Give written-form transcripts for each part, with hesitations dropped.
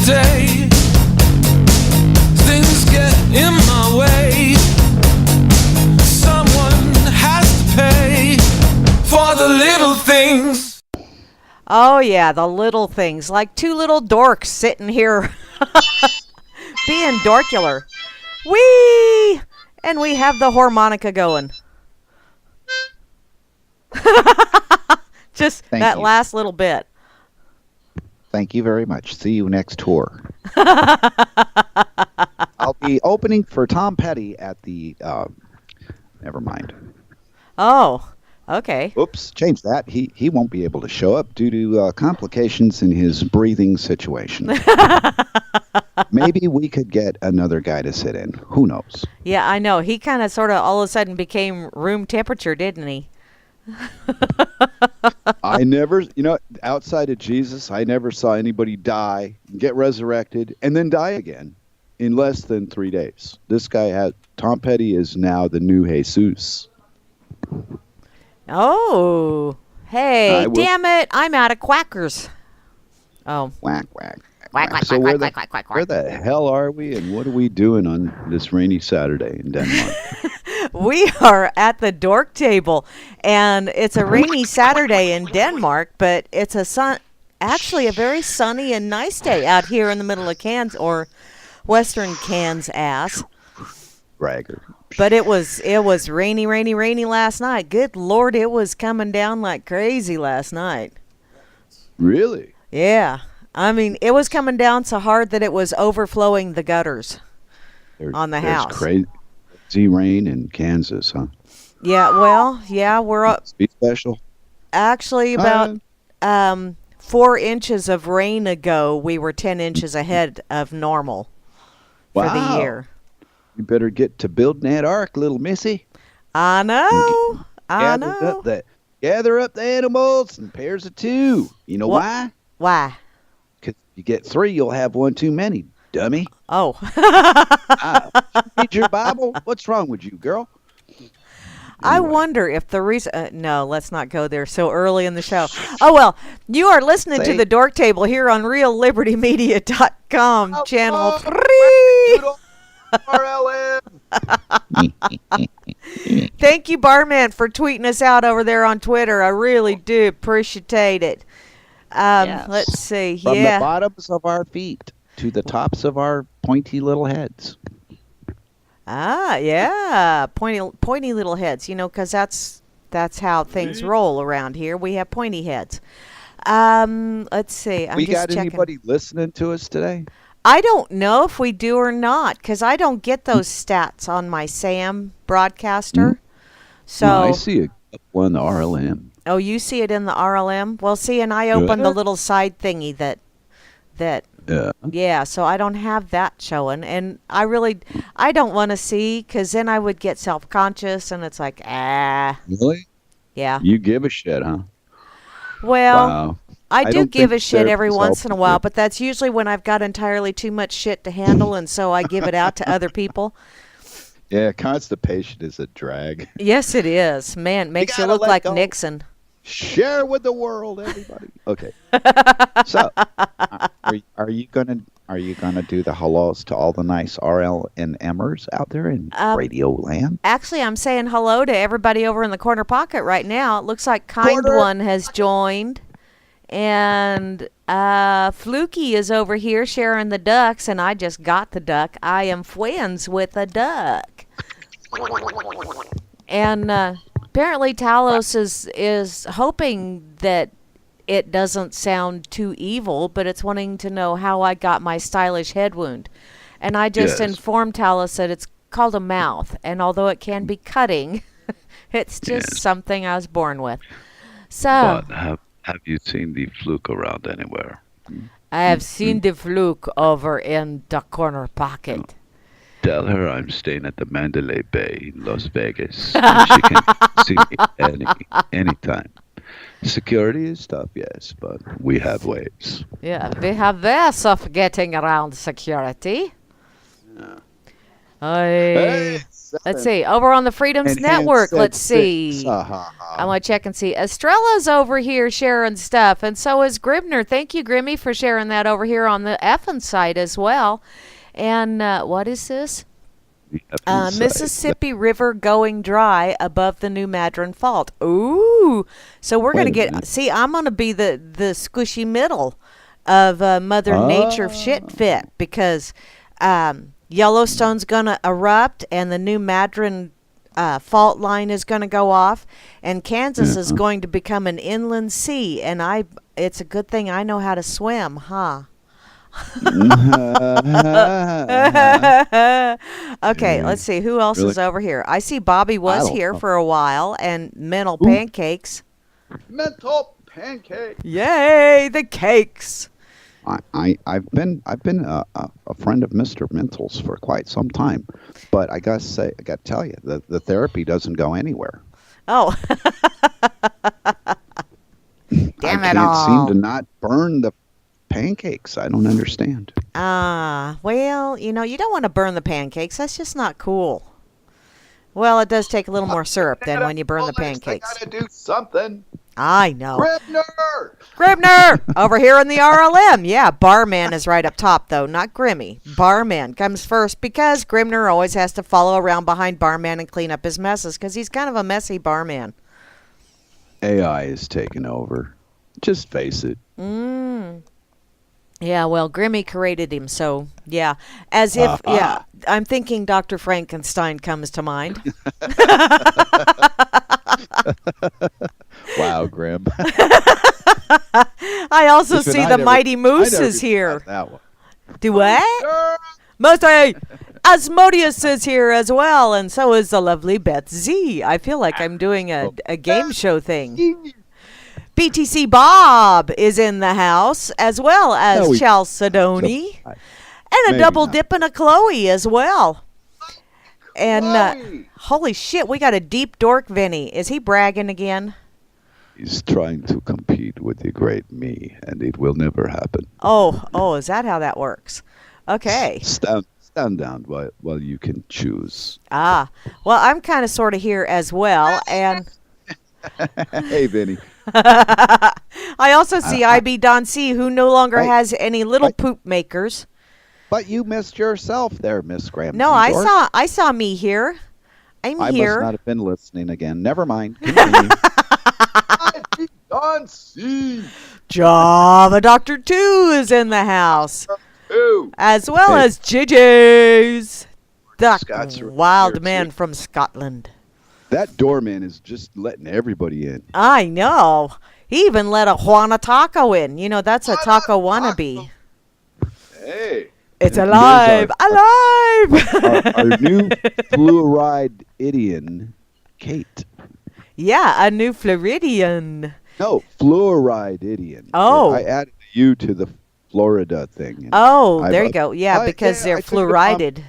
day. Things get in my way. Someone has to pay for the little things. Oh, yeah, the little things. Like two little dorks sitting here being dorkular. Whee! And we have the harmonica going. Just Thank that you. last little bit. Thank you very much. See you next tour. I'll be opening for Tom Petty at the. Never mind. Oh, okay. Oops, change that. He won't be able to show up due to complications in his breathing situation. Maybe we could get another guy to sit in. Who knows? Yeah, I know. He kind of sort of all of a sudden became room temperature, didn't he? I never, outside of Jesus, I never saw anybody die, get resurrected, and then die again in less than 3 days. This guy Tom Petty is now the new Jesus. Oh, hey, damn it. I'm out of quackers. Oh. Whack, whack. Quack, quack, So quack, quack, quack, quack, quack. where the hell are we, and what are we doing on this rainy Saturday in Denmark? We are at the Dork Table, and it's a rainy Saturday in Denmark, but it's actually a very sunny and nice day out here in the middle of Cairns, or Western Cairns ass. Bragger. But it was rainy last night. Good Lord, it was coming down like crazy last night. Really? Yeah. I mean, it was coming down so hard that it was overflowing the gutters on the house. Crazy rain in Kansas, huh? Yeah, well, yeah, we're up. Be special. Actually, about 4 inches of rain ago, we were 10 inches ahead of normal for the year. You better get to building that ark, little missy. I know. I know. Gather up the animals in pairs of 2. You know why? Why? Because if you get 3, you'll have 1 too many, dummy. Oh. Read your Bible? What's wrong with you, girl? Anyway. I wonder if the reason... no, let's not go there so early in the show. Oh, well, you are listening to the Dork Table here on RealLibertyMedia.com, channel 3. RLM. Thank you, Barman, for tweeting us out over there on Twitter. I really do appreciate it. Yes. Let's see. From the bottoms of our feet to the tops of our pointy little heads. Ah, yeah. Pointy little heads, because that's how things roll around here. We have pointy heads. Let's see. I'm we just got checking. Anybody listening to us today? I don't know if we do or not, because I don't get those stats on my SAM broadcaster. So I see it on the RLM. Oh, you see it in the RLM? Well, see, and I opened the little side thingy that yeah, so I don't have that showing, and I don't want to see, because then I would get self-conscious, and it's like, Really? Yeah. You give a shit, huh? Well, wow. I do give a shit every once in a while, but that's usually when I've got entirely too much shit to handle, and so I give it out to other people. Yeah, constipation is a drag. Yes, it is. Man, it makes you look like Nixon. Share with the world, everybody. Okay. So, are you gonna do the hellos to all the nice RL and Mers out there in Radio Land? Actually, I'm saying hello to everybody over in the corner pocket right now. It looks like One has joined, and Fluky is over here sharing the ducks, and I just got the duck. I am friends with a duck, and apparently Talos is hoping that it doesn't sound too evil, but it's wanting to know how I got my stylish head wound. And I just informed Talos that it's called a mouth, and although it can be cutting, it's just something I was born with. So, but have you seen the fluke around anywhere? I have seen the fluke over in the corner pocket. Tell her I'm staying at the Mandalay Bay in Las Vegas. And she can see me anytime. Security is tough, yes, but we have ways. Yeah, we have ways of getting around security. Hey, Let's 7. see. Over on the Freedoms And Hans Network, said let's 6. see. Ha, ha, ha. I want to check and see. Estrella's over here sharing stuff, and so is Grimner. Thank you, Grimmy, for sharing that over here on the effing site as well. And what is this? The effing side. Mississippi River going dry above the New Madron Fault. Ooh. So we're going to Wait a get, minute. see, I'm going to be the squishy middle of Mother Nature shit fit because Yellowstone's going to erupt and the New Madron fault line is going to go off and Kansas is going to become an inland sea. And it's a good thing I know how to swim, huh? Okay, let's see. Who else Really? is over here? I see Bobby was don't here know. for a while and mental pancakes. Mental pancake. Yay, the cakes. I've been a friend of Mr. Mental's for quite some time, but I gotta tell you, the therapy doesn't go anywhere. Oh. Damn I it can't all. seem to not burn the pancakes. I don't understand. Well, you don't want to burn the pancakes. That's just not cool. Well, it does take a little more syrup than when you burn the pancakes. I gotta do something. I know. Gribner! Over here in the RLM. Yeah, Barman is right up top, though, not Grimmy. Barman comes first because Grimner always has to follow around behind Barman and clean up his messes because he's kind of a messy barman. AI is taking over. Just face it. Yeah, well, Grimmy created him, so yeah. As if, yeah, I'm thinking Dr. Frankenstein comes to mind. Wow, Grim. I also Listen, see I the never- Mighty I Moose never is even here. got That one. Do what? Must I? Asmodeus is here as well, and so is the lovely Beth Z. I feel like I'm doing a game show thing. BTC Bob is in the house, as well as No, Chalcedony. And a Maybe double not. dip and a Chloe as well. And Chloe! holy shit, we got a deep dork Vinny. Is he bragging again? He's trying to compete with the great me, and it will never happen. Oh, is that how that works? Okay. Stand down while you can choose. Well, I'm kind of sort of here as well, and Hey, Vinny. I also see IB Don C, who no longer Right. has any little Right. poop makers. But you missed yourself there, Miss Graham. No, I saw me here. I'm I here. must not have been listening again. Never mind. Continue. Don C. Java Doctor 2 is in the house, Ooh. as well Hey. as JJ's, the Scots are wild here, man too. from Scotland. That doorman is just letting everybody in. I know. He even let a Juana Taco in. That's a taco wannabe. Hey. It's And alive! there's Alive! Our new fluoride Idian, Kate. Yeah, a new Floridian. No, fluoride Idian. Oh. I added you to the Florida thing. and Oh, I've there you up- go. Yeah, because they're I took it upon- fluorided.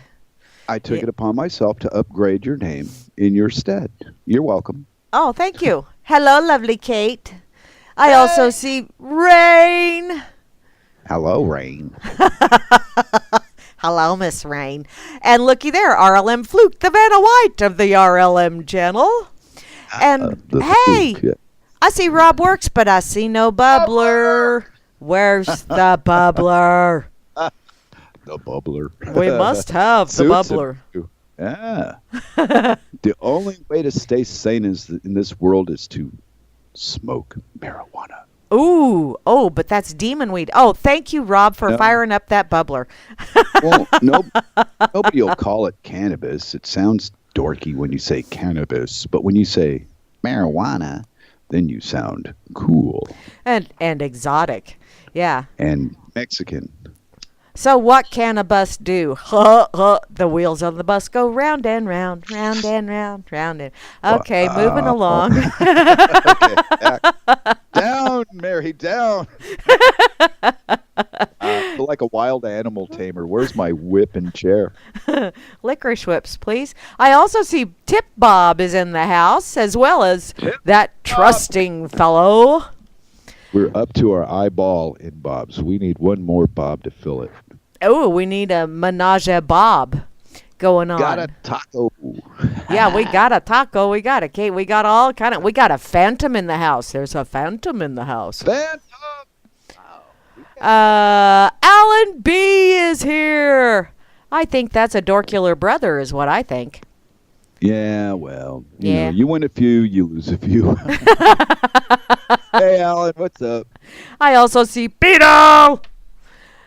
I took Yeah. it upon myself to upgrade your name in your stead. You're welcome. Oh, thank you. Hello, lovely Kate. I also see Rain. Hello, Rain. Hello, Miss Rain. And looky there, RLM Fluke, the Vanna White of the RLM channel. And The hey, Fluke, yeah. I see Rob Works, but I see no bubbler. Where's the bubbler? The bubbler. We must have the Suits him, bubbler. too. Yeah. The only way to stay sane in this world is to smoke marijuana. Ooh, but that's demon weed. Oh, thank you, Rob, for No. firing up that bubbler. Well, nobody will call it cannabis. It sounds dorky when you say cannabis, but when you say marijuana, then you sound cool And exotic. Yeah. and Mexican. So what can a bus do? The wheels on the bus go round and round, round and round, round and... Okay, moving along. Okay, down, Mary, down. I feel like a wild animal tamer. Where's my whip and chair? Licorice whips, please. I also see Tip Bob is in the house, as well as that trusting fellow. We're up to our eyeball in Bob's. We need one more Bob to fill it. Oh, we need a menage a Bob. going on. Got a taco. Yeah, we got a taco. We got a cake. We got all kind of. We got a phantom in the house. There's a phantom in the house. Phantom. Alan B is here. I think that's a dorkular brother, is what I think. Yeah, well, you Yeah. know, you win a few, you lose a few. Hey, Alan, what's up? I also see Beto,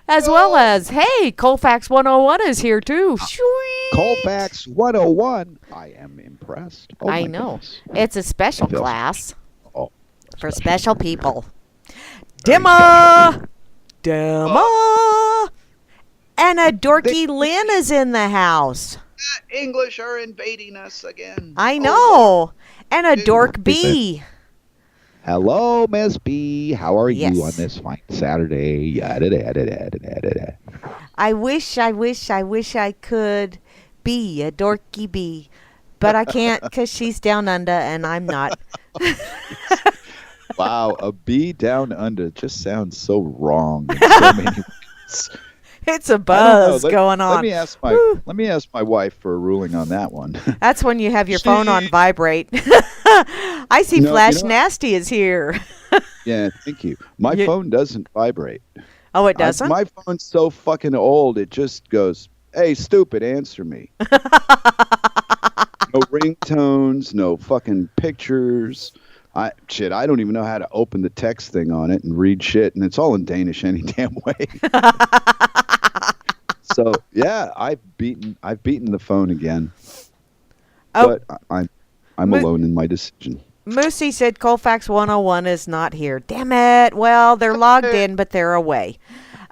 as well as, hey, Colfax 101 is here too. Sweet. Colfax 101. I am impressed. Oh, I my know. goodness. It's a special I feel- class Oh, for special people. Dimma! Dimma! And a dorky Lynn is in the house. English are invading us again. I know. And a dork B. Hello, Miss B. How are Yes. you on this fine Saturday? Yada-da-da-da-da-da-da. I wish I could be a dorky bee, but I can't because she's down under and I'm not. Wow, a bee down under just sounds so wrong in so many ways. It's a I don't know. buzz going on. Let me ask my wife for a ruling on that one. That's when you have your phone on vibrate. I see Flash Nasty is here. Yeah, thank you. My phone doesn't vibrate. Oh, it doesn't? My phone's so fucking old, it just goes, "Hey, stupid, answer me." No ringtones, no fucking pictures. I don't even know how to open the text thing on it and read shit, and it's all in Danish any damn way. So yeah, I've beaten the phone again. Oh. But I'm alone in my decision. Moosey said Colfax 101 is not here. Damn it. Well, they're logged in, but they're away.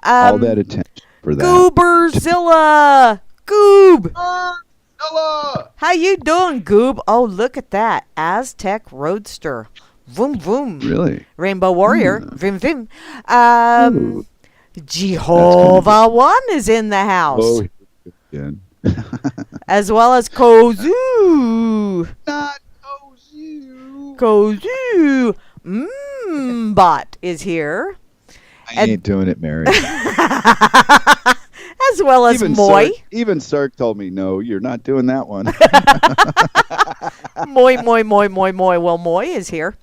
All that attention for that. Gooberzilla! Goob! Hello. How you doing, Goob? Oh, look at that. Aztec Roadster. Vroom, vroom. Really? Rainbow Warrior. Vim, vim. Jehovah One is in the house. Oh, again. As well as Kozu. Not Ozu. Kozu. Bot is here. I ain't doing it, Mary. As well as Moy. Even Cirque told me, no, you're not doing that one. Moy. Well, Moy is here.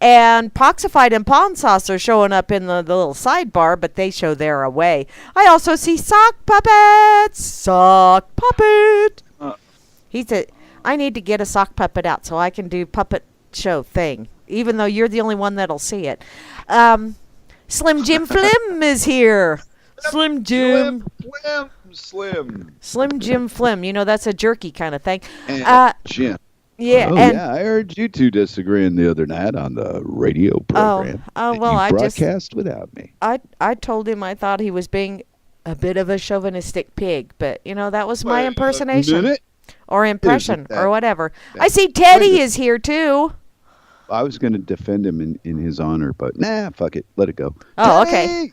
And Poxified and Pawn Sauce are showing up in the little sidebar, but they show they're away. I also see Sock Puppet. Sock Puppet. I need to get a sock puppet out so I can do puppet show thing, even though you're the only one that'll see it. Slim Jim Flim is here. Slim Jim. Slim Jim Flim. You know, that's a jerky kind of thing. Jim. Yeah. I heard you two disagreeing the other night on the radio program. Well, you broadcast without me. I told him I thought he was being a bit of a chauvinistic pig, but, you know, that was my impersonation. Or impression, or whatever. I see Teddy is here, too. I was going to defend him in his honor, but nah, fuck it. Let it go. Oh, okay.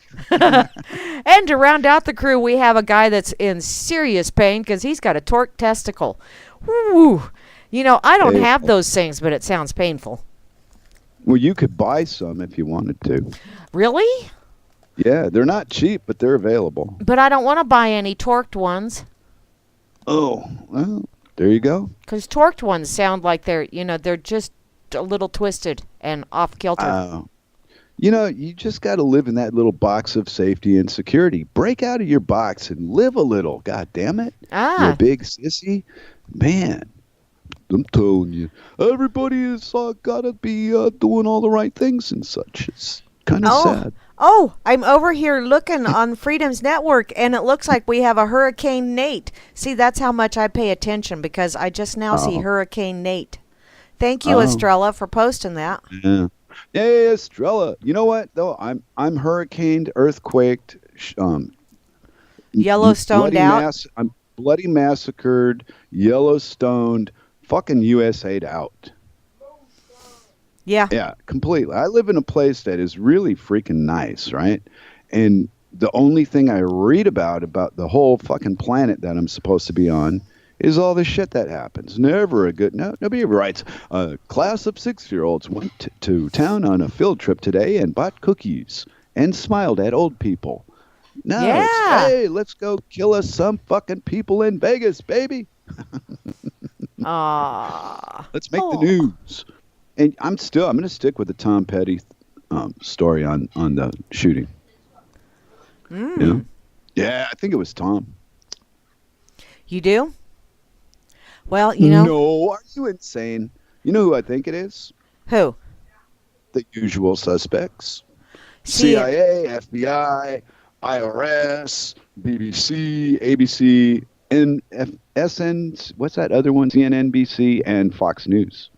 And to round out the crew, we have a guy that's in serious pain because he's got a torqued testicle. Woo. You know, I don't have those things, but it sounds painful. Well, you could buy some if you wanted to. Really? Yeah, they're not cheap, but they're available. But I don't want to buy any torqued ones. Oh, well, there you go. Because torqued ones sound like they're just a little twisted and off kilter. You know, you just got to live in that little box of safety and security. Break out of your box and live a little. God damn it. You're a big sissy. Man, I'm telling you, everybody is got to be doing all the right things and such. It's kind of sad. Oh, I'm over here looking on Freedom's Network, and it looks like we have a Hurricane Nate. See, that's how much I pay attention, because I just now see Hurricane Nate. Thank you, Estrella, for posting that. Yeah. Yeah, Estrella. You know what, though? I'm hurricaned, earthquaked, Yellowstoned out. I'm bloody massacred, Yellowstoned, fucking USA'd out. Yeah. Yeah, completely. I live in a place that is really freaking nice, right? And the only thing I read about the whole fucking planet that I'm supposed to be on is all the shit that happens. Never a good... Nobody ever writes, a class of 6-year-olds went to town on a field trip today and bought cookies and smiled at old people. No, it's, Yeah. hey, let's go kill us some fucking people in Vegas, baby. Ah. Let's make the Oh. news. And I'm going to stick with the Tom Petty story on the shooting. You know? Yeah, I think it was Tom. You do? Well, No, are you insane? You know who I think it is? who? The usual suspects. See, CIA, FBI, IRS, BBC, ABC, SN, what's that other one? CNNBC, and Fox News.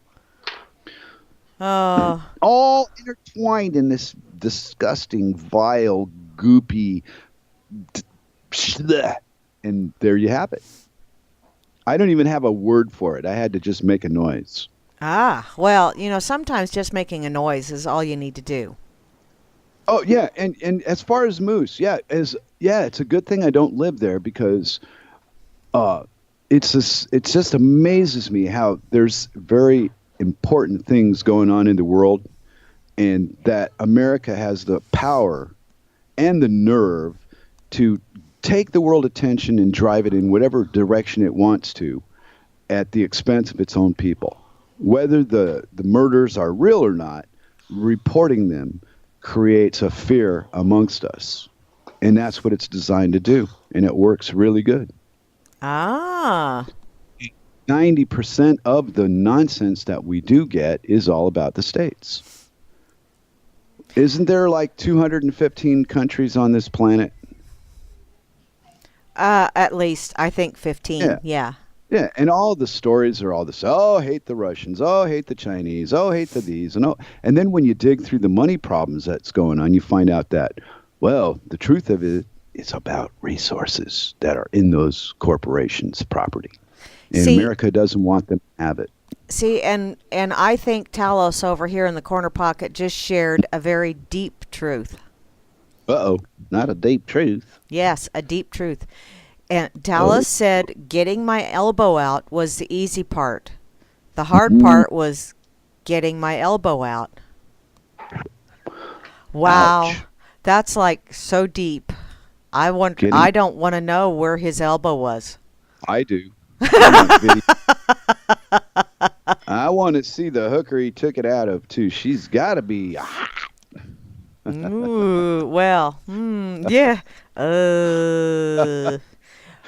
All intertwined in this disgusting, vile, goopy, and there you have it. I don't even have a word for it. I had to just make a noise. well, sometimes just making a noise is all you need to do. Oh yeah, and as far as moose, it's a good thing I don't live there because it just amazes me how there's very important things going on in the world, and that America has the power and the nerve to take the world attention and drive it in whatever direction it wants to at the expense of its own people. Whether the murders are real or not, reporting them creates a fear amongst us. And that's what it's designed to do. And it works really good. 90% of the nonsense that we do get is all about the states. Isn't there like 215 countries on this planet? At least, I think 15. Yeah. Yeah, and all the stories are all this, oh, hate the Russians, oh, hate the Chinese, oh, hate the these, and then when you dig through the money problems that's going on, you find out that, well, the truth of it, it's about resources that are in those corporations' property. And America doesn't want them to have it. See, and I think Talos over here in the corner pocket just shared a very deep truth. Uh-oh, not a deep truth. Yes, a deep truth. And Talos said getting my elbow out was the easy part. The hard part was getting my elbow out. Wow. Ouch. That's like so deep. I don't want to know where his elbow was. I do. I want video. I want to see the hooker he took it out of, too. She's got to be hot. Ooh, well, yeah.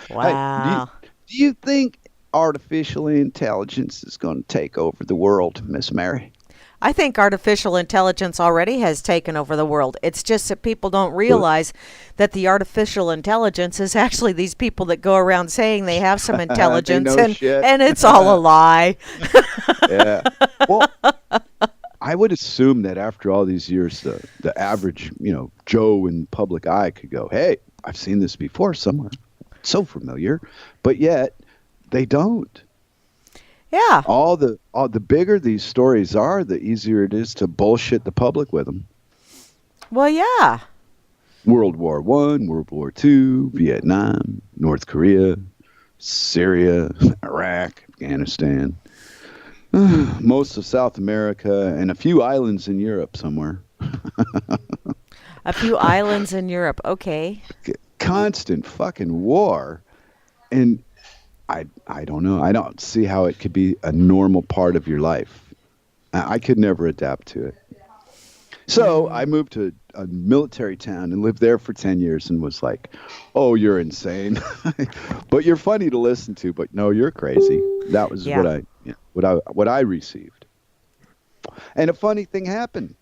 Wow. Hey, do you think artificial intelligence is going to take over the world, Miss Mary? I think artificial intelligence already has taken over the world. It's just that people don't realize that the artificial intelligence is actually these people that go around saying they have some intelligence and it's all a lie. Yeah. Well, I would assume that after all these years, the average, Joe in public eye could go, hey, I've seen this before somewhere. It's so familiar. But yet they don't. Yeah. All the bigger these stories are, the easier it is to bullshit the public with them. Well, yeah. World War I, World War II, Vietnam, North Korea, Syria, Iraq, Afghanistan, most of South America, and a few islands in Europe somewhere. A few islands in Europe. Okay. Constant fucking war. And I don't know. I don't see how it could be a normal part of your life. I could never adapt to it. So I moved to a military town and lived there for 10 years and was like, oh, you're insane. But you're funny to listen to, but no, you're crazy. That was what I received. And a funny thing happened.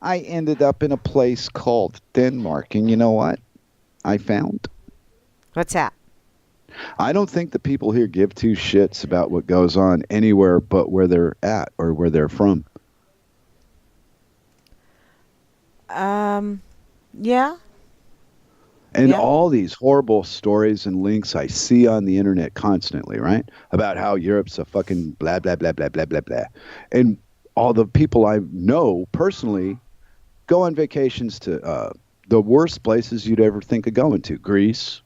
I ended up in a place called Denmark. And you know what I found? What's that? I don't think the people here give two shits about what goes on anywhere but where they're at or where they're from. Yeah. And all these horrible stories and links I see on the internet constantly, right? About how Europe's a fucking blah, blah, blah, blah, blah, blah, blah. And all the people I know personally go on vacations to the worst places you'd ever think of going to. Greece,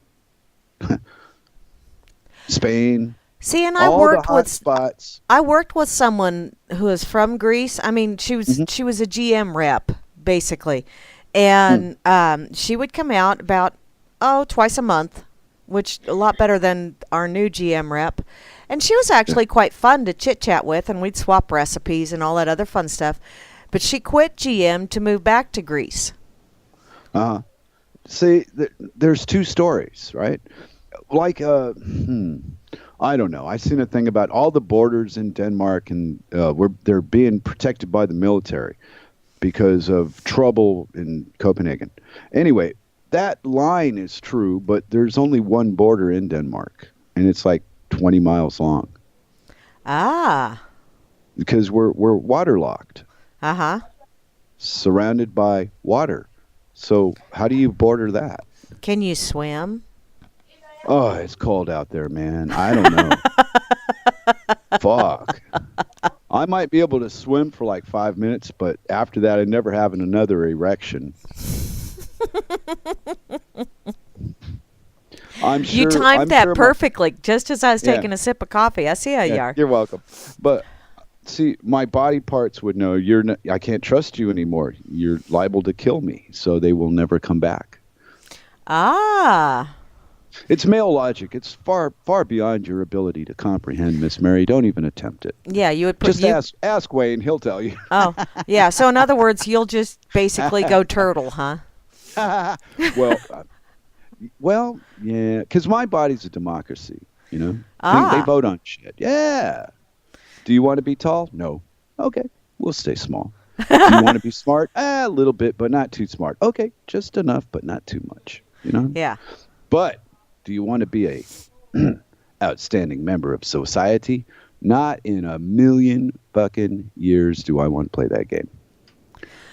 Spain. See, and I worked with someone who is from Greece. I mean, she was a GM rep basically, and she would come out about twice a month, which a lot better than our new GM rep. And she was actually quite fun to chit-chat with, and we'd swap recipes and all that other fun stuff. But she quit GM to move back to Greece. See, there's two stories, right? Like, I don't know. I seen a thing about all the borders in Denmark, and they're being protected by the military because of trouble in Copenhagen. Anyway, that line is true, but there's only one border in Denmark, and it's like 20 miles long. Ah. Because we're waterlocked. Uh-huh. Surrounded by water. So how do you border that? Can you swim? Oh, it's cold out there, man. I don't know. Fuck. I might be able to swim for like 5 minutes, but after that, I'm never having another erection. I'm sure. You timed I'm that sure perfectly, just as I was taking a sip of coffee. I see how you are. You're welcome. But see, my body parts would know I can't trust you anymore. You're liable to kill me, so they will never come back. Ah. It's male logic. It's far, far beyond your ability to comprehend, Miss Mary. Don't even attempt it. Yeah, you would put just ask Wayne. He'll tell you. Oh, yeah. So in other words, you'll just basically go turtle, huh? Well, yeah, because my body's a democracy. You know, they vote on shit. Yeah. Do you want to be tall? No. Okay, we'll stay small. Do you want to be smart? A little bit, but not too smart. Okay, just enough, but not too much. You know. Yeah. But do you want to be a outstanding member of society? Not in a million fucking years do I want to play that game.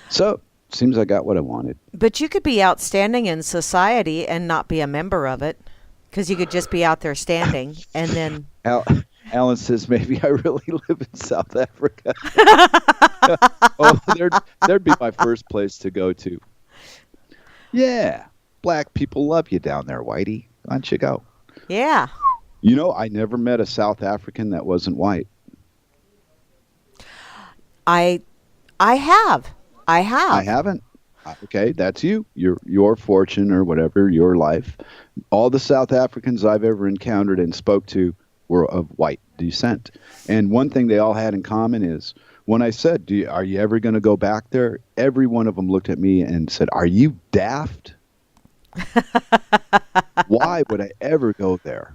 So, seems I got what I wanted. But you could be outstanding in society and not be a member of it, because you could just be out there standing, and then... Alan says, maybe I really live in South Africa. Oh, there'd be my first place to go to. Yeah, black people love you down there, Whitey. Why don't you go? Yeah. You know, I never met a South African that wasn't white. I have. I haven't. Okay, that's you. Your fortune or whatever, your life. All the South Africans I've ever encountered and spoke to were of white descent. And one thing they all had in common is when I said, are you ever going to go back there? Every one of them looked at me and said, are you daft? Why would I ever go there?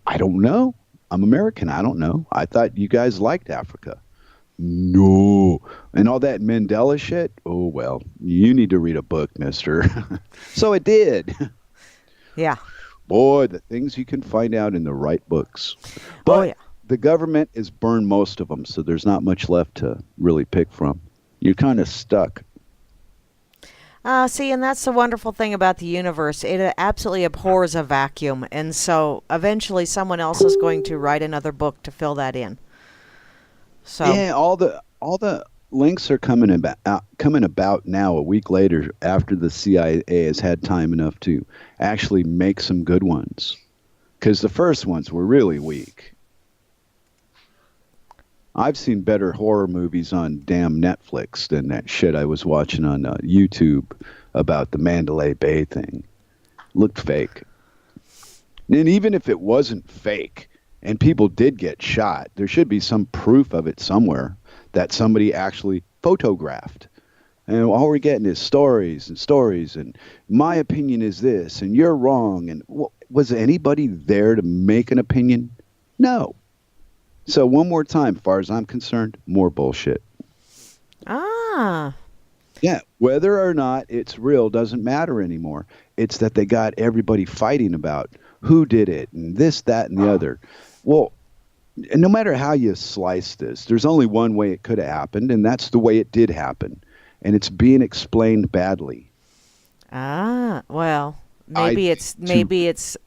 I don't know. I'm American. I don't know. I thought you guys liked Africa. No. And all that Mandela shit? Oh, well, you need to read a book, mister. So I did. Yeah. Boy, the things you can find out in the right books. But the government has burned most of them, so there's not much left to really pick from. You're kind of stuck. See, and that's the wonderful thing about the universe. It absolutely abhors a vacuum, and so eventually someone else is going to write another book to fill that in. So yeah, all the links are coming about now a week later after the CIA has had time enough to actually make some good ones, because the first ones were really weak. I've seen better horror movies on damn Netflix than that shit I was watching on YouTube about the Mandalay Bay thing. Looked fake. And even if it wasn't fake and people did get shot, there should be some proof of it somewhere that somebody actually photographed. And all we're getting is stories and stories, and my opinion is this, and you're wrong. And was anybody there to make an opinion? No. So one more time, as far as I'm concerned, more bullshit. Ah. Yeah, whether or not it's real doesn't matter anymore. It's that they got everybody fighting about who did it and this, that, and the other. Well, and no matter how you slice this, there's only one way it could have happened, and that's the way it did happen. And it's being explained badly. Ah, well, maybe that's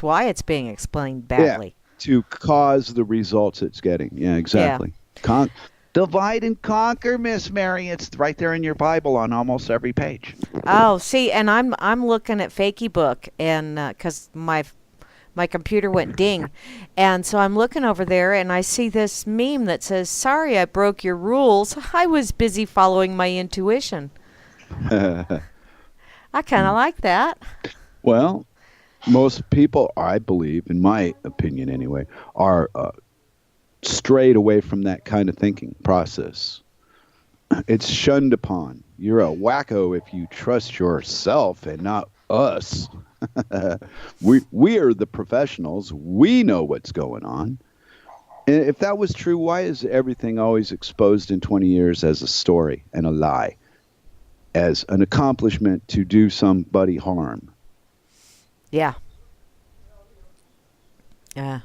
why it's being explained badly. Yeah. To cause the results it's getting. Yeah, exactly. Yeah. Divide and conquer, Miss Mary. It's right there in your Bible on almost every page. Oh, see, and I'm looking at Fakey Book, and because my computer went ding, and so I'm looking over there, and I see this meme that says, "Sorry, I broke your rules. I was busy following my intuition." I kind of like that. Well, most people, I believe, in my opinion anyway, are strayed away from that kind of thinking process. It's shunned upon. You're a wacko if you trust yourself and not us. We are the professionals. We know what's going on. And if that was true, why is everything always exposed in 20 years as a story and a lie, as an accomplishment to do somebody harm? Yeah. Yeah.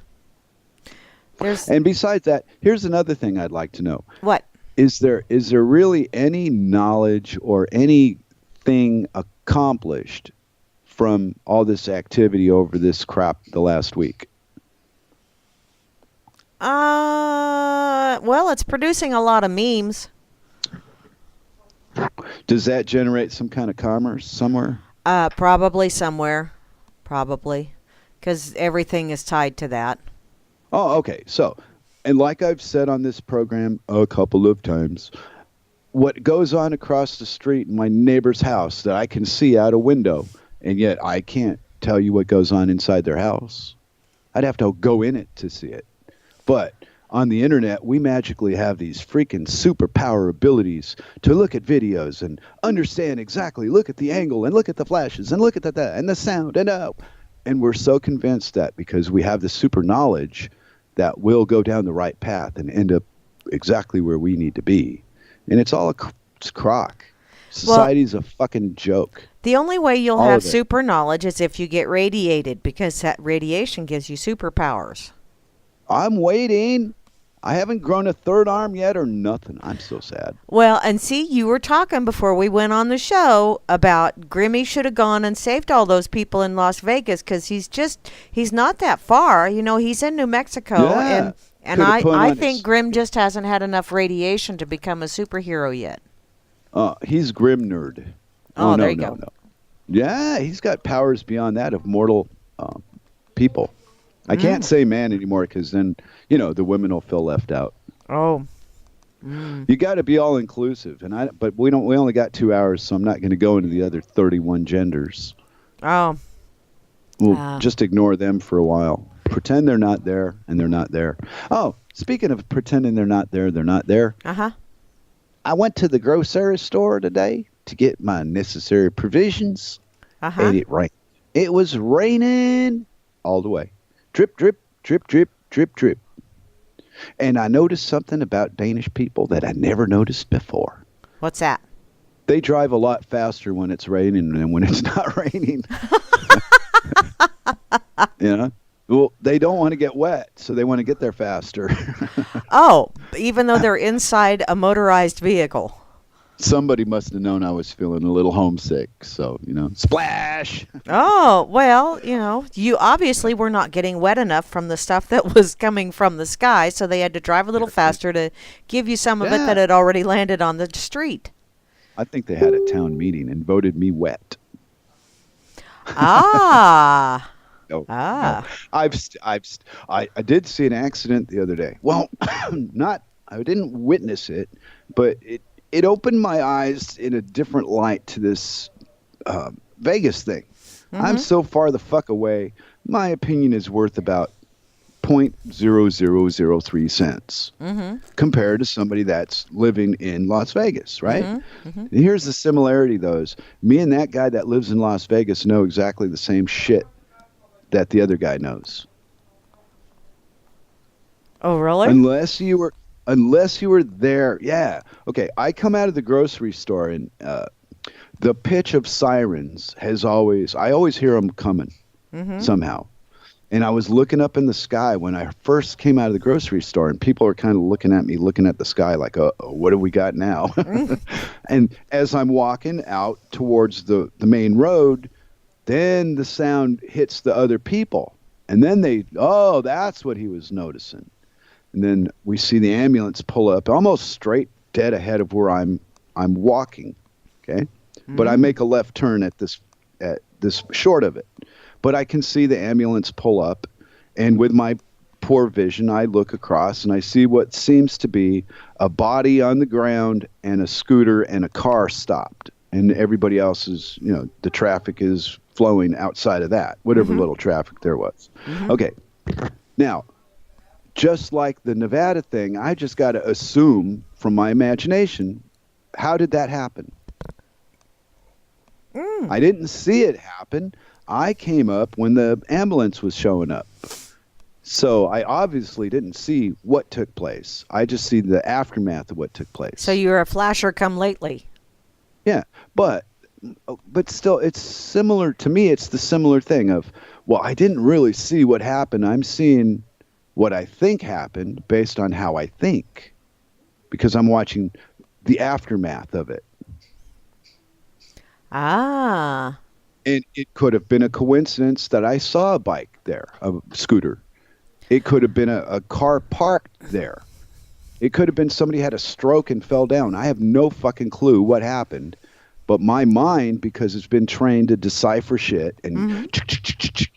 There's And besides that, here's another thing I'd like to know. what? Is there really any knowledge or anything accomplished from all this activity over this crap the last week? Well, it's producing a lot of memes. Does that generate some kind of commerce somewhere? Probably somewhere. Probably. Because everything is tied to that. Oh, okay. So, and like I've said on this program a couple of times, what goes on across the street in my neighbor's house that I can see out a window, and yet I can't tell you what goes on inside their house. I'd have to go in it to see it. But on the internet, we magically have these freaking superpower abilities to look at videos and understand exactly, look at the angle and look at the flashes and look at the and the sound and we're so convinced that because we have the super knowledge that we'll go down the right path and end up exactly where we need to be. And it's all it's crock. Society's a fucking joke. The only way you'll All have of it. super knowledge is if you get radiated, because that radiation gives you superpowers. I'm waiting. I haven't grown a third arm yet or nothing. I'm so sad. Well, and see, you were talking before we went on the show about Grimmy should have gone and saved all those people in Las Vegas because he's not that far. You know, he's in New Mexico. Yeah. And Could've put I on think his- Grim just hasn't had enough radiation to become a superhero yet. He's Grim Nerd. Oh, no, there you no, go. no. Yeah, he's got powers beyond that of mortal people. I can't say man anymore because then, the women will feel left out. Oh. You got to be all inclusive, but we only got 2 hours, so I'm not going to go into the other 31 genders. Oh. We'll just ignore them for a while. Pretend they're not there, and they're not there. Oh, speaking of pretending they're not there, they're not there. Uh-huh. I went to the grocery store today to get my necessary provisions, Uh-huh. and it rained. It was raining all the way. Drip, drip, drip, drip, drip, drip. And I noticed something about Danish people that I never noticed before. What's that? They drive a lot faster when it's raining than when it's not raining. Well, they don't want to get wet, so they want to get there faster. Oh, even though they're inside a motorized vehicle. Somebody must have known I was feeling a little homesick, so, splash! Oh, well, you obviously were not getting wet enough from the stuff that was coming from the sky, so they had to drive a little faster to give you some of it that had already landed on the street. I think they had a town meeting and voted me wet. Ah. No, Ah. no. I did see an accident the other day. Well, I didn't witness it, but it opened my eyes in a different light to this Vegas thing. I'm so far the fuck away. My opinion is worth about 0.0003 cents compared to somebody that's living in Las Vegas, right? And here's the similarity, though. Me and that guy that lives in Las Vegas know exactly the same shit that the other guy knows. Oh, really? Unless you were there. Yeah. Okay, I come out of the grocery store and the pitch of sirens I always hear them coming somehow. And I was looking up in the sky when I first came out of the grocery store, and people are kind of looking at me, looking at the sky like, what do we got now? And as I'm walking out towards the main road, then the sound hits the other people. And then that's what he was noticing. And then we see the ambulance pull up almost straight dead ahead of where I'm walking. Okay. But I make a left turn at this short of it. But I can see the ambulance pull up, and with my poor vision, I look across and I see what seems to be a body on the ground and a scooter and a car stopped. and everybody else is, the traffic is flowing outside of that, whatever little traffic there was. Okay. Now, just like the Nevada thing, I just got to assume from my imagination, how did that happen? I didn't see it happen. I came up when the ambulance was showing up. So I obviously didn't see what took place. I just see the aftermath of what took place. So you're a flasher come lately. Yeah, but still, it's similar to me. It's the similar thing of, well, I didn't really see what happened. I'm seeing what I think happened based on how I think, because I'm watching the aftermath of it. Ah. And it could have been a coincidence that I saw a bike there, a scooter. It could have been a car parked there. It could have been somebody had a stroke and fell down. I have no fucking clue what happened. But my mind, because it's been trained to decipher shit, and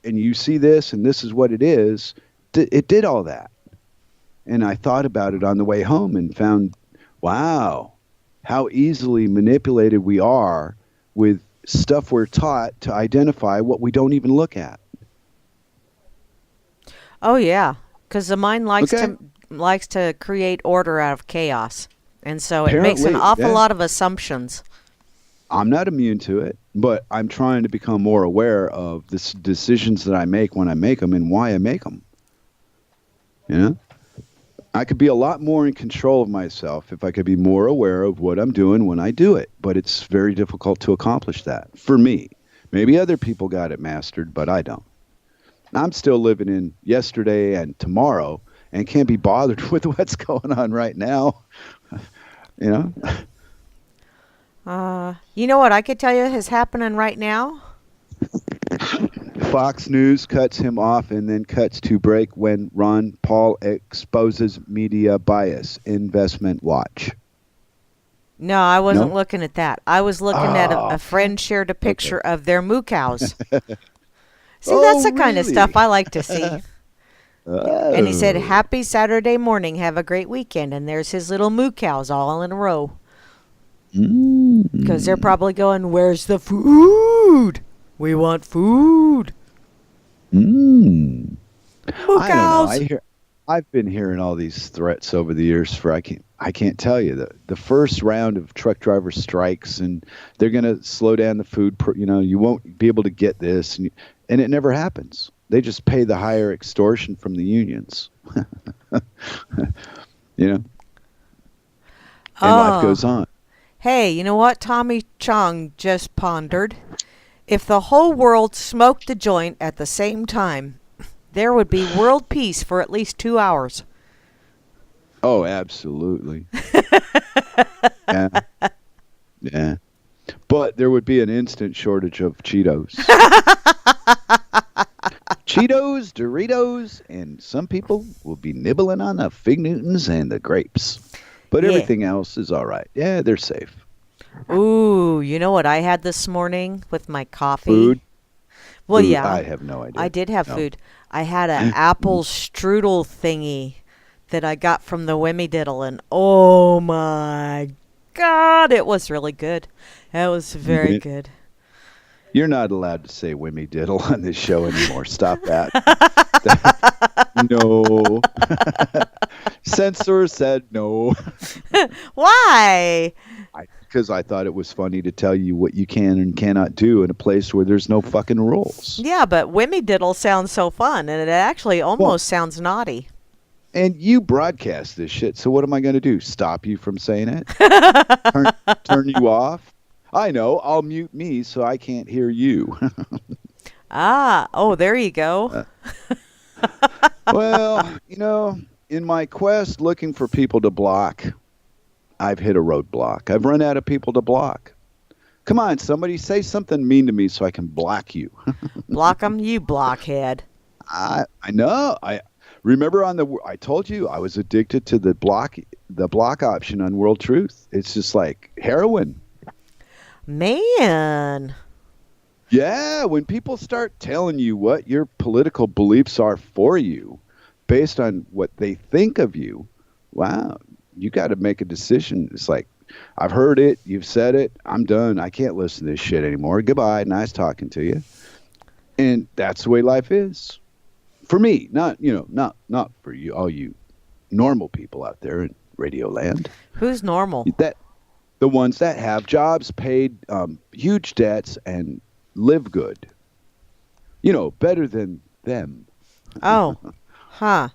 and you see this, and this is what it is, it did all that. And I thought about it on the way home and found, wow, how easily manipulated we are with stuff we're taught to identify what we don't even look at. Oh yeah, because the mind likes to create order out of chaos, and so it makes an awful lot of assumptions. I'm not immune to it, but I'm trying to become more aware of the decisions that I make when I make them and why I make them. I could be a lot more in control of myself if I could be more aware of what I'm doing when I do it, but it's very difficult to accomplish that for me. Maybe other people got it mastered, but I don't. I'm still living in yesterday and tomorrow and can't be bothered with what's going on right now. You know what I could tell you is happening right now? Fox News cuts him off and then cuts to break when Ron Paul exposes media bias. Investment Watch. No, I wasn't looking at that. I was looking at a friend shared a picture of their moo cows. See, that's the kind of stuff I like to see. And he said, "Happy Saturday morning. Have a great weekend." And there's his little moo cows all in a row. Because they're probably going, "Where's the food? We want food." Moo cows. I don't know. I've been hearing all these threats over the years for I can't tell you the first round of truck driver strikes, and they're going to slow down the food. You won't be able to get this, and it never happens. They just pay the higher extortion from the unions. And life goes on. Hey, you know what Tommy Chong just pondered? If the whole world smoked a joint at the same time, there would be world peace for at least 2 hours. Oh, absolutely. Yeah. But there would be an instant shortage of Cheetos. Cheetos, Doritos, and some people will be nibbling on the Fig Newtons and the grapes. But everything else is all right. Yeah, they're safe. Ooh, you know what I had this morning with my coffee? Food? Well, food? yeah. I have no idea. I did have food. I had an apple strudel thingy that I got from the Wimmy Diddle, and oh my God, it was really good. It was very good. You're not allowed to say Wimmy Diddle on this show anymore. Stop that. No. Censor said no. Why? Because I thought it was funny to tell you what you can and cannot do in a place where there's no fucking rules. Yeah, but Wimmy Diddle sounds so fun, and it actually almost sounds naughty. And you broadcast this shit, so what am I going to do? Stop you from saying it? Turn you off? I know. I'll mute me so I can't hear you. There you go. Well, in my quest looking for people to block, I've hit a roadblock. I've run out of people to block. Come on, somebody say something mean to me so I can block you. Block them, you blockhead. I know. I remember I told you I was addicted to the block option on World Truth. It's just like heroin. Man. Yeah, when people start telling you what your political beliefs are for you based on what they think of you, wow, you got to make a decision. It's like, I've heard it. You've said it. I'm done. I can't listen to this shit anymore. Goodbye. Nice talking to you. And that's the way life is for me. Not for you, all you normal people out there in Radio Land. Who's normal? That the ones that have jobs, paid huge debts, and live good. Better than them. Oh, huh.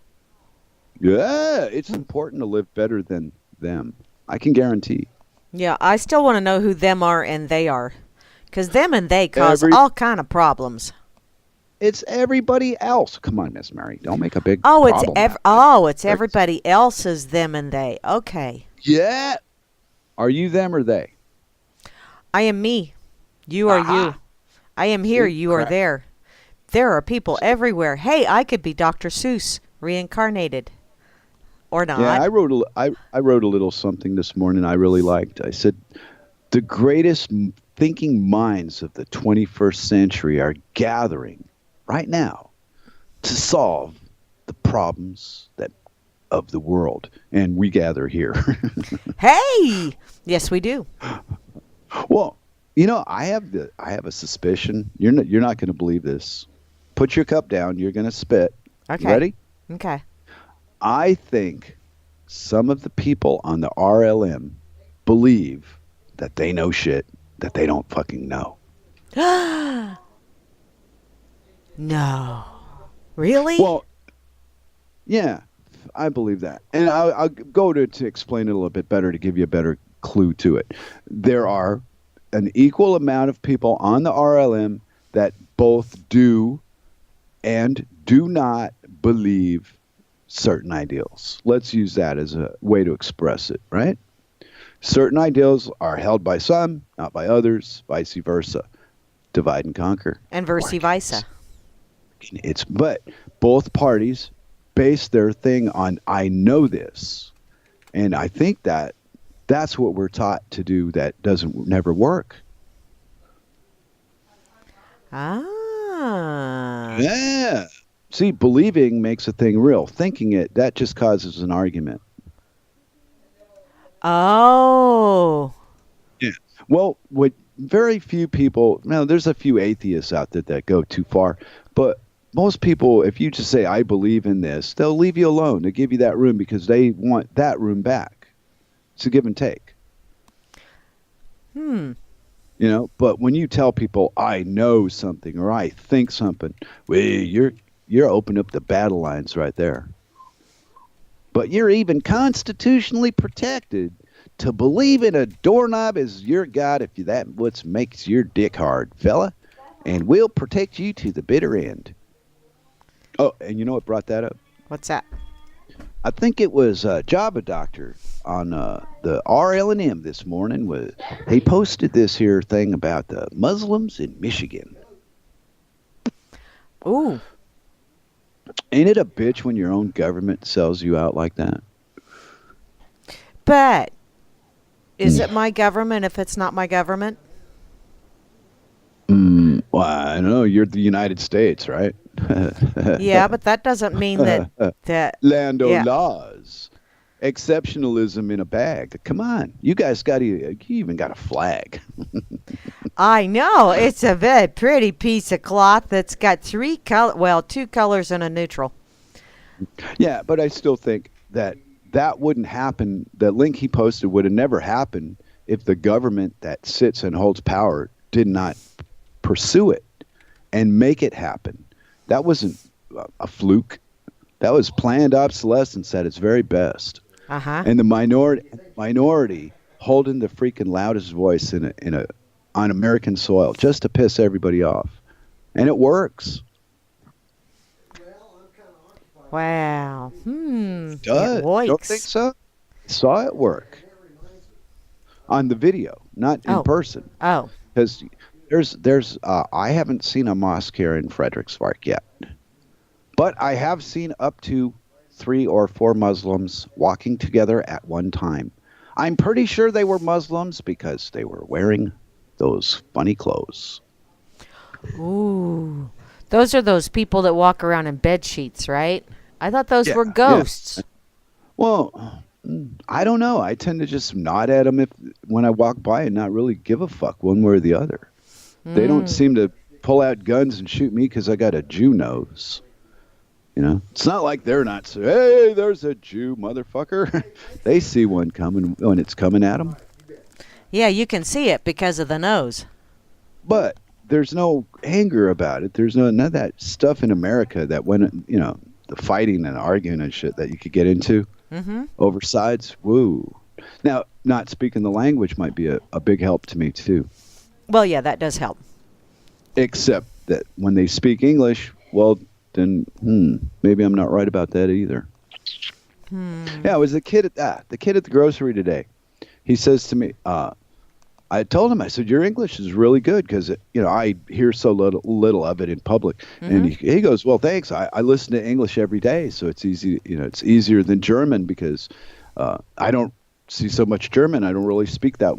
Yeah, it's important to live better than them. I can guarantee. Yeah, I still want to know who them are and they are. Because them and they cause all kind of problems. It's everybody else. Come on, Miss Mary. Don't make a big Oh, problem. It's everybody else's them and they. Okay. Yeah. Are you them or they? I am me. You are you. I am here. See? You are Correct. there. There are people everywhere. Hey, I could be Dr. Seuss reincarnated. Or not. Yeah, I wrote a little something this morning I really liked. I said, the greatest thinking minds of the 21st century are gathering right now to solve the problems of the world, and we gather here. Hey! Yes, we do. Well, I have a suspicion. You're not going to believe this. Put your cup down. You're going to spit. Okay. Ready? Okay. I think some of the people on the RLM believe that they know shit that they don't fucking know. No. Really? Well, yeah, I believe that. And I'll go to explain it a little bit better to give you a better clue to it. There are an equal amount of people on the RLM that both do and do not believe certain ideals. Let's use that as a way to express it, right? Certain ideals are held by some, not by others, vice versa. Divide and conquer. And versi versa. But both parties base their thing on I know this. And I think that's what we're taught to do that doesn't never work. Ah. Yeah. See, believing makes a thing real. Thinking it, that just causes an argument. Oh. Yeah. Well, what very few people, now there's a few atheists out there that go too far, but most people, if you just say, I believe in this, they'll leave you alone. They'll give you that room because they want that room back. It's a give and take. But when you tell people, I know something or I think something, well, you're opening up the battle lines right there. But you're even constitutionally protected to believe in a doorknob as your God if that what makes your dick hard, fella. And we'll protect you to the bitter end. Oh, and you know what brought that up? What's that? I think it was Jabba Doctor on the RLM this morning. He posted this here thing about the Muslims in Michigan. Ooh. Ain't it a bitch when your own government sells you out like that? But is it my government if it's not my government? Well, I don't know. You're the United States, right? Yeah, but that doesn't mean that Land of yeah. laws. Exceptionalism in a bag. Come on. You guys you even got a flag. I know. It's a very pretty piece of cloth that's got two colors and a neutral. Yeah, but I still think that wouldn't happen. The link he posted would have never happened if the government that sits and holds power did not pursue it and make it happen. That wasn't a fluke. That was planned obsolescence at its very best. Uh-huh. And the minority holding the freaking loudest voice on American soil just to piss everybody off. And it works. Wow. It does. It works. Don't think so? Saw it work. On the video, not in person. Oh. Because there's I haven't seen a mosque here in Fredericksburg yet. But I have seen up to 3 or 4 Muslims walking together at one time. I'm pretty sure they were Muslims because they were wearing those funny clothes. Ooh. Those are those people that walk around in bed sheets, right? I thought those were ghosts. Yeah. Well, I don't know. I tend to just nod at them when I walk by and not really give a fuck one way or the other. They don't seem to pull out guns and shoot me because I got a Jew nose. It's not like they're not saying, hey, there's a Jew, motherfucker. They see one coming when it's coming at them. Yeah, you can see it because of the nose. But there's no anger about it. There's none of that stuff in America that when, the fighting and arguing and shit that you could get into over sides. Woo. Now, not speaking the language might be a big help to me, too. Well, yeah, that does help. Except that when they speak English, well, then maybe I'm not right about that either. Yeah, it was the kid at the grocery today. He says to me, I told him, I said, your English is really good because, I hear so little of it in public. And he goes, well, thanks. I listen to English every day, so it's easy. It's easier than German because I don't see so much German. I don't really speak that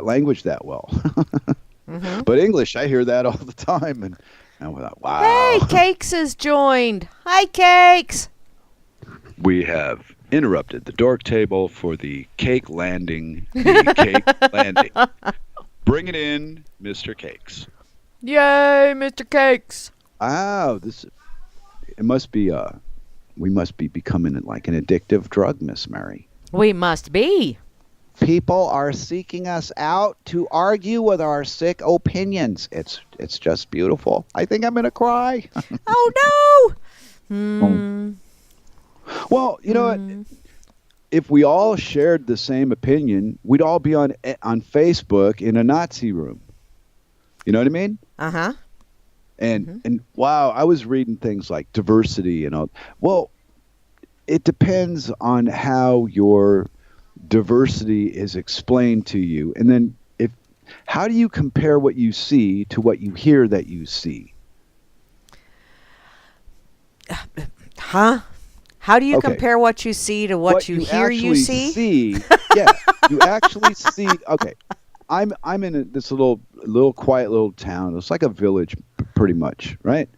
language that well. But English, I hear that all the time. And I thought, wow. Hey, Cakes has joined. Hi, Cakes. We have interrupted the Dork Table for the cake landing. The cake landing. Bring it in, Mr. Cakes. Yay, Mr. Cakes. Wow, it must be we must be becoming like an addictive drug, Miss Mary. We must be. People are seeking us out to argue with our sick opinions. It's just beautiful. I think I'm gonna cry. Oh no. Well, you know what? If we all shared the same opinion, we'd all be on Facebook in a Nazi room. You know what I mean? Uh-huh. And wow, I was reading things like diversity and all. Well, it depends on how your diversity is explained to you, and then how do you compare what you see to what you hear that you see? Huh? How do you compare what you see to what you hear you see? Yeah, you actually see. Okay, I'm in this little quiet little town. It's like a village, pretty much, right?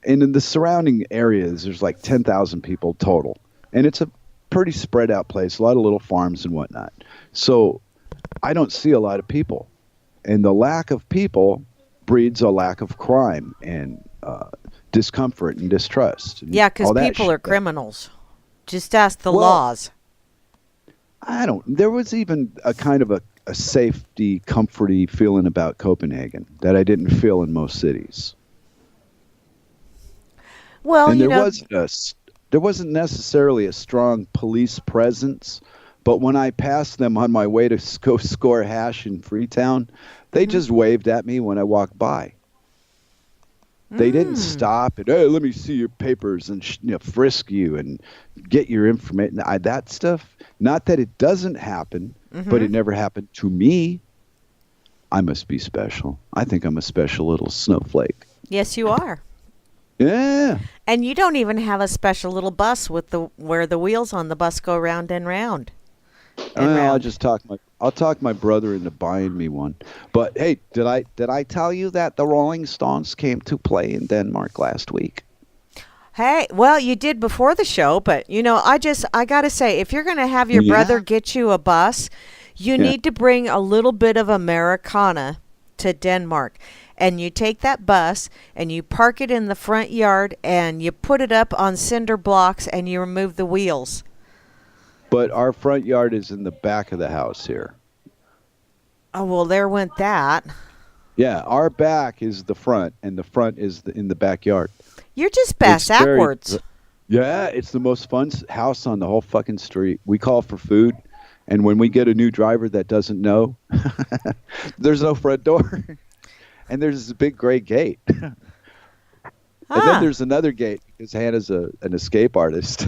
And in the surrounding areas, there's like 10,000 people total, and it's a pretty spread out place. A lot of little farms and whatnot. So I don't see a lot of people, and the lack of people breeds a lack of crime and discomfort and distrust. And yeah, because people are criminals. Just ask the laws. There was even a kind of a safety, comforty feeling about Copenhagen that I didn't feel in most cities. Well, and there wasn't necessarily a strong police presence, but when I passed them on my way to go score hash in Freetown, they just waved at me when I walked by. They didn't stop and, hey, let me see your papers and frisk you and get your information. That stuff, not that it doesn't happen, but it never happened to me. I must be special. I think I'm a special little snowflake. Yes, you are. Yeah. And you don't even have a special little bus with where the wheels on the bus go round and round. I'll talk my brother into buying me one. But hey, did I tell you that the Rolling Stones came to play in Denmark last week? Hey, well, you did before the show, but I got to say, if you're going to have your brother get you a bus, you need to bring a little bit of Americana to Denmark. And you take that bus and you park it in the front yard and you put it up on cinder blocks and you remove the wheels. But our front yard is in the back of the house here. Oh, well, there went that. Yeah, our back is the front, and the front is in the backyard. You're just backwards. Yeah, it's the most fun house on the whole fucking street. We call for food, and when we get a new driver that doesn't know, there's no front door. And there's this big gray gate. And then there's another gate because Hannah's an escape artist.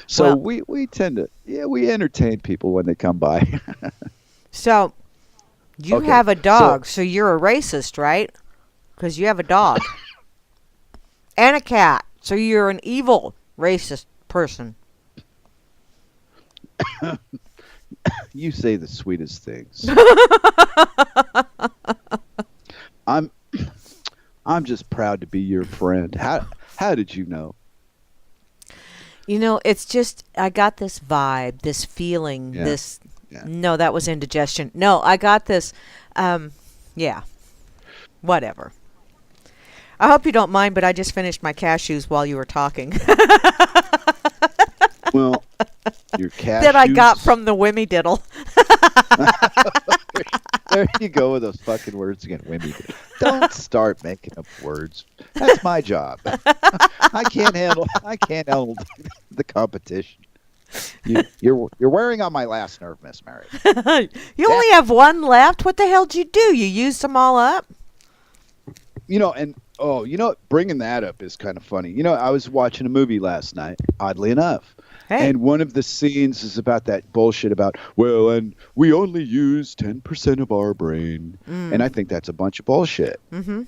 So we tend to, we entertain people when they come by. So you have a dog, so you're a racist, right? Because you have a dog. And a cat, so you're an evil racist person. You say the sweetest things. I'm just proud to be your friend. How did you know? You know, it's just I got this vibe, this feeling, Yeah. this. Yeah. No, that was indigestion. No, I got this. Yeah, whatever. I hope you don't mind, but I just finished my cashews while you were talking Well, your cashews. that I got from the Wimmy Diddle. There you go with those fucking words again, Wimmy. Don't start making up words. That's my job. I can't handle the competition. You're wearing on my last nerve, Miss Mary. You only have one left. What the hell did you do? You used them all up? Bringing that up is kind of funny. I was watching a movie last night, oddly enough. Hey. And one of the scenes is about that bullshit about, well, and we only use 10% of our brain. And I think that's a bunch of bullshit. Mm-hmm.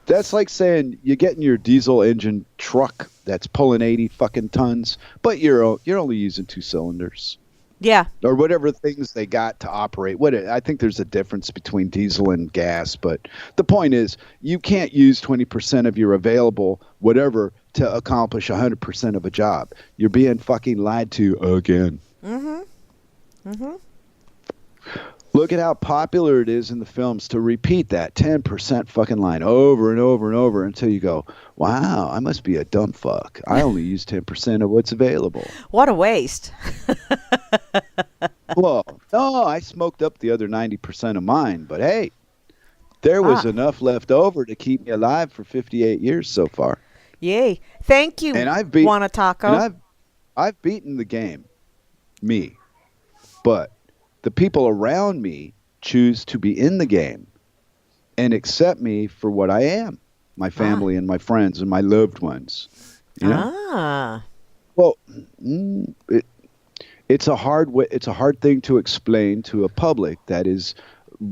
That's like saying you get in your diesel engine truck that's pulling 80 fucking tons, but you're only using 2 cylinders. Yeah. Or whatever things they got to operate. I think there's a difference between diesel and gas, but the point is you can't use 20% of your available whatever to accomplish 100% of a job. You're being fucking lied to again. Mm-hmm. Mm-hmm. Look at how popular it is in the films to repeat that 10% fucking line over and over and over until you go, wow, I must be a dumb fuck. I only use 10% of what's available. What a waste. Well, no, I smoked up the other 90% of mine, but hey, there was enough left over to keep me alive for 58 years so far. Yay. Thank you, And Wanna Taco. And I've beaten the game, me. But the people around me choose to be in the game and accept me for what I am, my family and my friends and my loved ones. You know? Well, it's a hard thing to explain to a public that is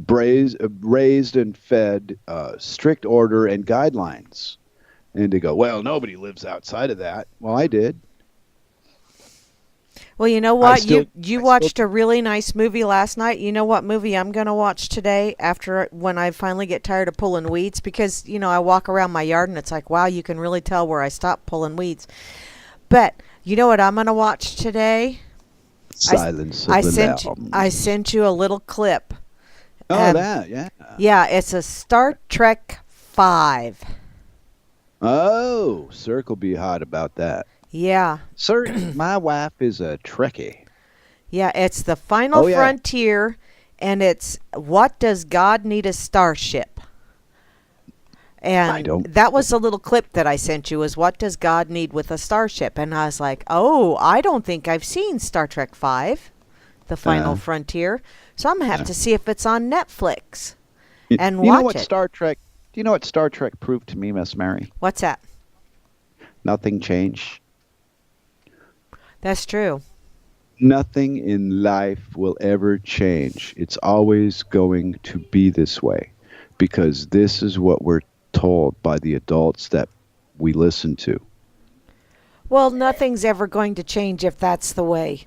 raised and fed strict order and guidelines, and to go, well, nobody lives outside of that. Well, I did. Well, you know what? You watched a really nice movie last night. You know what movie I'm going to watch today when I finally get tired of pulling weeds? Because, I walk around my yard and it's like, wow, you can really tell where I stopped pulling weeds. But you know what I'm going to watch today? Silence of the Lambs. I sent you a little clip. Oh, that, yeah. Yeah, it's a Star Trek 5. Oh, Cirque will be hot about that. Yeah. Sir, my wife is a Trekkie. Yeah, it's the final frontier, and it's what does God need a starship? And that was a little clip that I sent you, is what does God need with a starship? And I was like, oh, I don't think I've seen Star Trek 5, the final frontier. So I'm going to have to see if it's on Netflix and watch it. Do you know what Star Trek proved to me, Miss Mary? What's that? Nothing changed. That's true. Nothing in life will ever change. It's always going to be this way because this is what we're told by the adults that we listen to. Well, nothing's ever going to change if that's the way.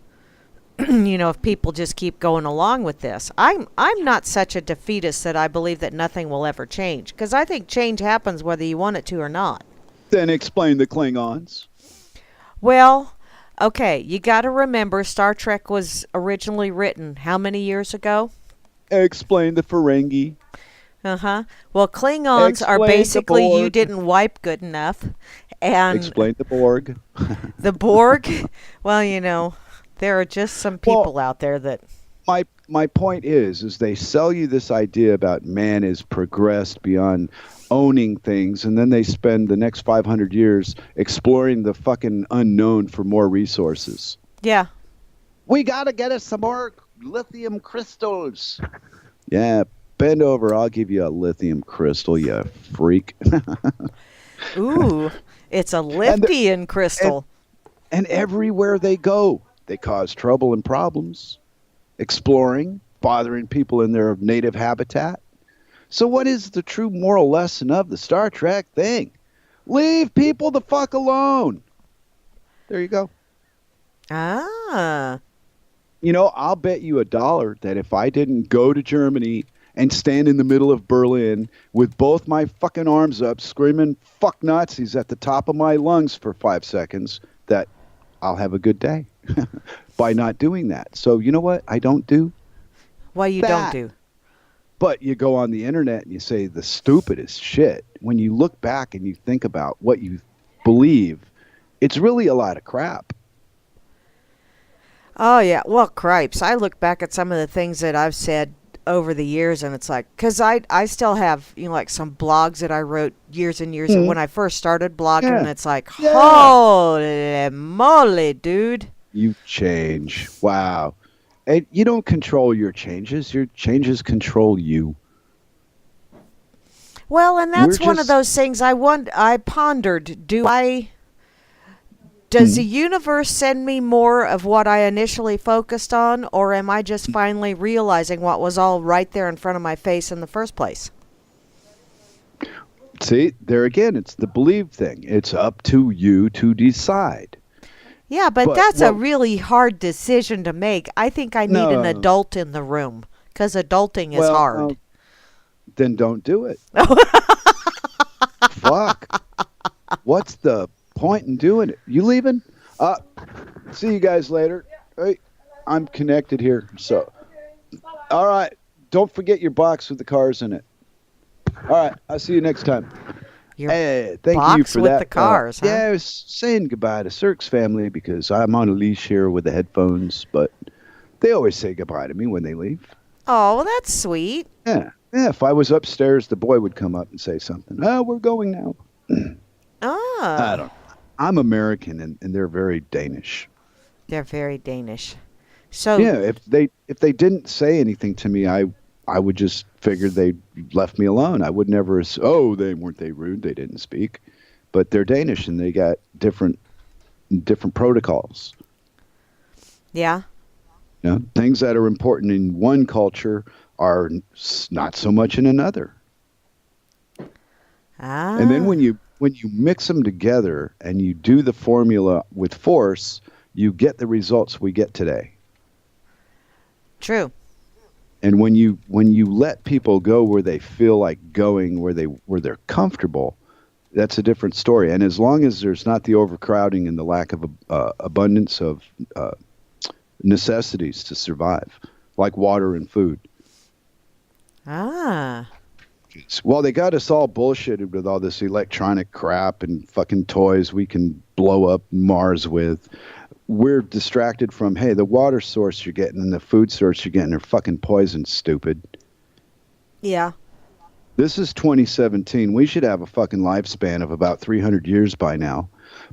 If people just keep going along with this. I'm not such a defeatist that I believe that nothing will ever change, because I think change happens whether you want it to or not. Then explain the Klingons. Well, okay, you got to remember Star Trek was originally written how many years ago? Explain the Ferengi. Uh-huh. Well, Klingons are basically you didn't wipe good enough. And explain the Borg. The Borg? Well, there are just some people out there that... My point is they sell you this idea about man is progressed beyond owning things, and then they spend the next 500 years exploring the fucking unknown for more resources. Yeah. We got to get us some more lithium crystals. Yeah, bend over. I'll give you a lithium crystal, you freak. Ooh, it's a lithium crystal. And everywhere they go, they cause trouble and problems. Exploring, bothering people in their native habitat. So what is the true moral lesson of the Star Trek thing? Leave people the fuck alone. There you go. Ah. I'll bet you $1 that if I didn't go to Germany and stand in the middle of Berlin with both my fucking arms up, screaming fuck Nazis at the top of my lungs for 5 seconds, that I'll have a good day by not doing that. So you know what I don't do? What you don't That. do. But you go on the internet and you say the stupidest shit. When you look back and you think about what you believe, it's really a lot of crap. Oh, yeah. Well, cripes. I look back at some of the things that I've said over the years, and it's like, because I still have, like some blogs that I wrote years and years when I first started blogging, Yeah. and it's like, Yeah. holy moly, dude. You change. Wow. And you don't control your changes. Your changes control you. Well, and that's We're one of just- those things I pondered. Does the universe send me more of what I initially focused on, or am I just finally realizing what was all right there in front of my face in the first place? See, there again, it's the believe thing. It's up to you to decide. Yeah, but But that's a what- really hard decision to make. I think I need an No. adult in the room, because adulting is hard. Then don't do it. Fuck. What's the point in doing it? You leaving? See you guys later. Hey, I'm connected here. So, all right. Don't forget your box with the cars in it. All right. I'll see you next time. Your Hey, thank you box for with that. the cars, huh? Yeah, I was saying goodbye to Cirque's family because I'm on a leash here with the headphones, but they always say goodbye to me when they leave. Oh, well, that's sweet. Yeah. Yeah, if I was upstairs, the boy would come up and say something. Oh, we're going now. I don't. I'm American, and they're very Danish. They're very Danish. So Yeah, if they didn't say anything to me, I would just figure they left me alone. I would never. Weren't they rude? They didn't speak, but they're Danish and they got different protocols. yeah. You know, things that are important in one culture are not so much in another. Ah. And then when you mix them together and you do the formula with force, you get the results we get today. True. And when you let people go where they feel like going, where they're comfortable, that's a different story. And as long as there's not the overcrowding and the lack of abundance of necessities to survive, like water and food. Ah. Well, they got us all bullshitted with all this electronic crap and fucking toys we can blow up Mars with. We're distracted from, hey, the water source you're getting and the food source you're getting are fucking poison, stupid. Yeah. This is 2017. We should have a fucking lifespan of about 300 years by now.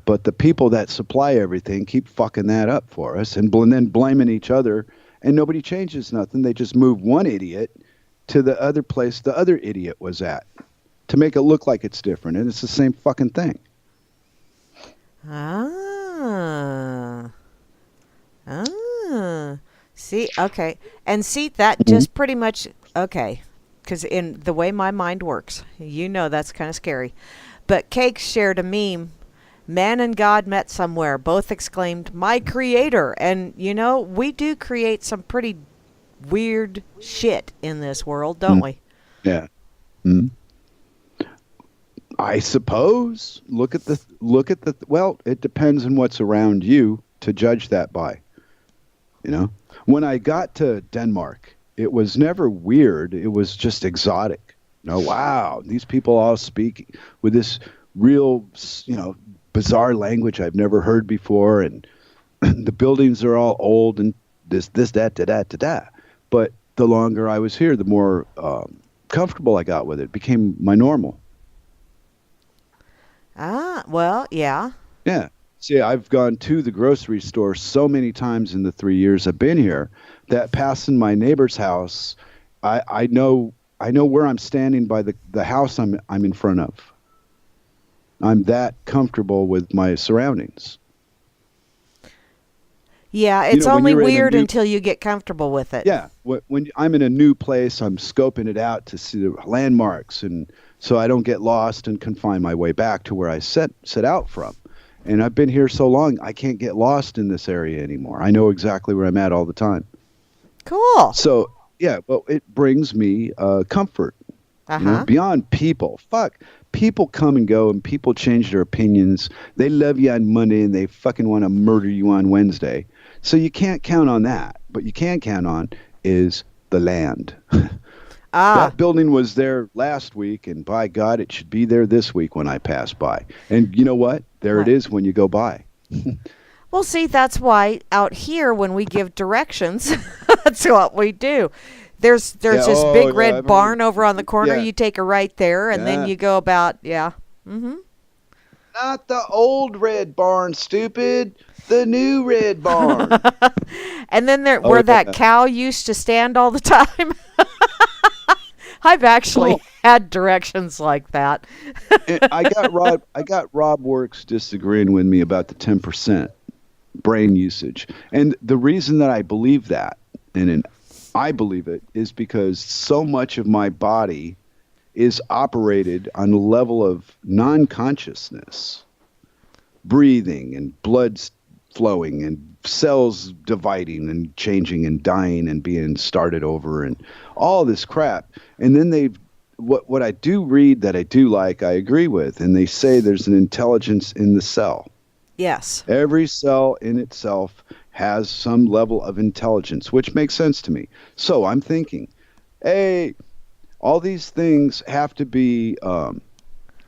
But the people that supply everything keep fucking that up for us and then blaming each other, and nobody changes nothing. They just move one idiot to the other place the other idiot was at to make it look like it's different, and it's the same fucking thing. Ah. Ah. See, okay. And see, that just pretty much, okay. Because in the way my mind works, that's kind of scary. But Cakes shared a meme. Man and God met somewhere. Both exclaimed, "My creator." And, we do create some pretty weird shit in this world, don't we? Yeah. I suppose. Look at the. Well, it depends on what's around you to judge that by. When I got to Denmark, it was never weird. It was just exotic. Wow, these people all speak with this real, bizarre language I've never heard before, and the buildings are all old and this, that, da. But the longer I was here, the more comfortable I got with it. It became my normal. Ah, well, yeah. Yeah. See, I've gone to the grocery store so many times in the 3 years I've been here that passing my neighbor's house, I know where I'm standing by the house I'm in front of. I'm that comfortable with my surroundings. Yeah, it's when only you're in a weird new- until you get comfortable with it. Yeah, when I'm in a new place, I'm scoping it out to see the landmarks, and so I don't get lost and can find my way back to where I set out from. And I've been here so long, I can't get lost in this area anymore. I know exactly where I'm at all the time. Cool. So, yeah, well, it brings me comfort. Uh-huh. beyond people. Fuck. People come and go and people change their opinions. They love you on Monday and they fucking want to murder you on Wednesday. So you can't count on that. But you can count on is the land. That building was there last week, and by God, it should be there this week when I pass by. And you know what? There it is when you go by. Well, see, that's why out here when we give directions, that's what we do. There's this big red barn over on the corner. You take a right there, and then you go about, Mm-hmm. Not the old red barn, stupid. The new red barn. And then where that cow used to stand all the time. I've actually had directions like that. I got Rob Works disagreeing with me about the 10% brain usage. And the reason that I believe that, I believe it, is because so much of my body is operated on a level of non-consciousness. Breathing and blood flowing and cells dividing and changing and dying and being started over and all this crap. And then what I do read that I do like, I agree with, and they say there's an intelligence in the cell. Yes. Every cell in itself has some level of intelligence, which makes sense to me. So I'm thinking, hey, all these things have to be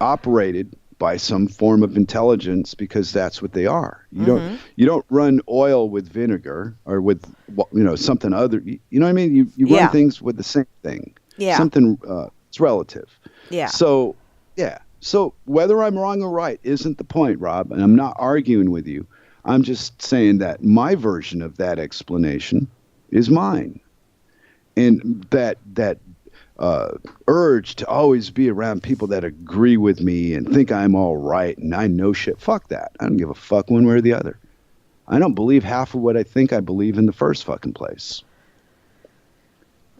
operated by some form of intelligence because that's what they are. You don't run oil with vinegar or with something other. You know what I mean? You run things with the same thing. Yeah. Something it's relative. Yeah. So So whether I'm wrong or right isn't the point, Rob, and I'm not arguing with you. I'm just saying that my version of that explanation is mine. And that urge to always be around people that agree with me and think I'm all right and I know shit. Fuck that. I don't give a fuck one way or the other. I don't believe half of what I think I believe in the first fucking place.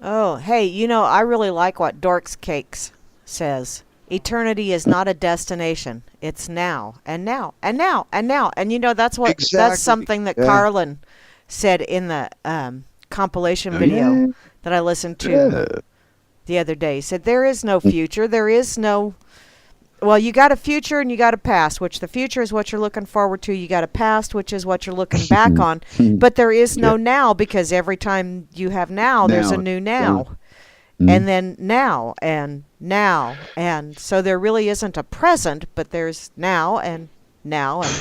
Oh, hey, I really like what Dorks Cakes says. Eternity is not a destination. It's now and now and now and now. And that's what that's something that Carlin said in the compilation video that I listened to the other day. He said there is no future. There is no you got a future and you got a past, which the future is what you're looking forward to. You got a past, which is what you're looking back on. But there is no now, because every time you have now, there's a new now. And then now. And so there really isn't a present, but there's now and now and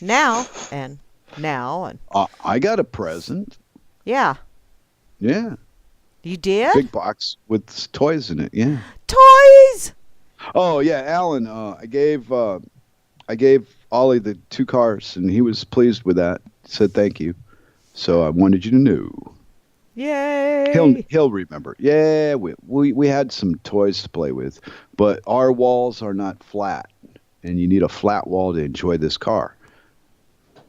now and now. And I got a present. Yeah. Yeah. You did? Big box with toys in it. Yeah. Toys! Oh, yeah. Alan, I gave Ollie the 2 cars, and he was pleased with that. Said thank you. So I wanted you to know. Yay! He'll remember. Yeah, we had some toys to play with, but our walls are not flat, and you need a flat wall to enjoy this car.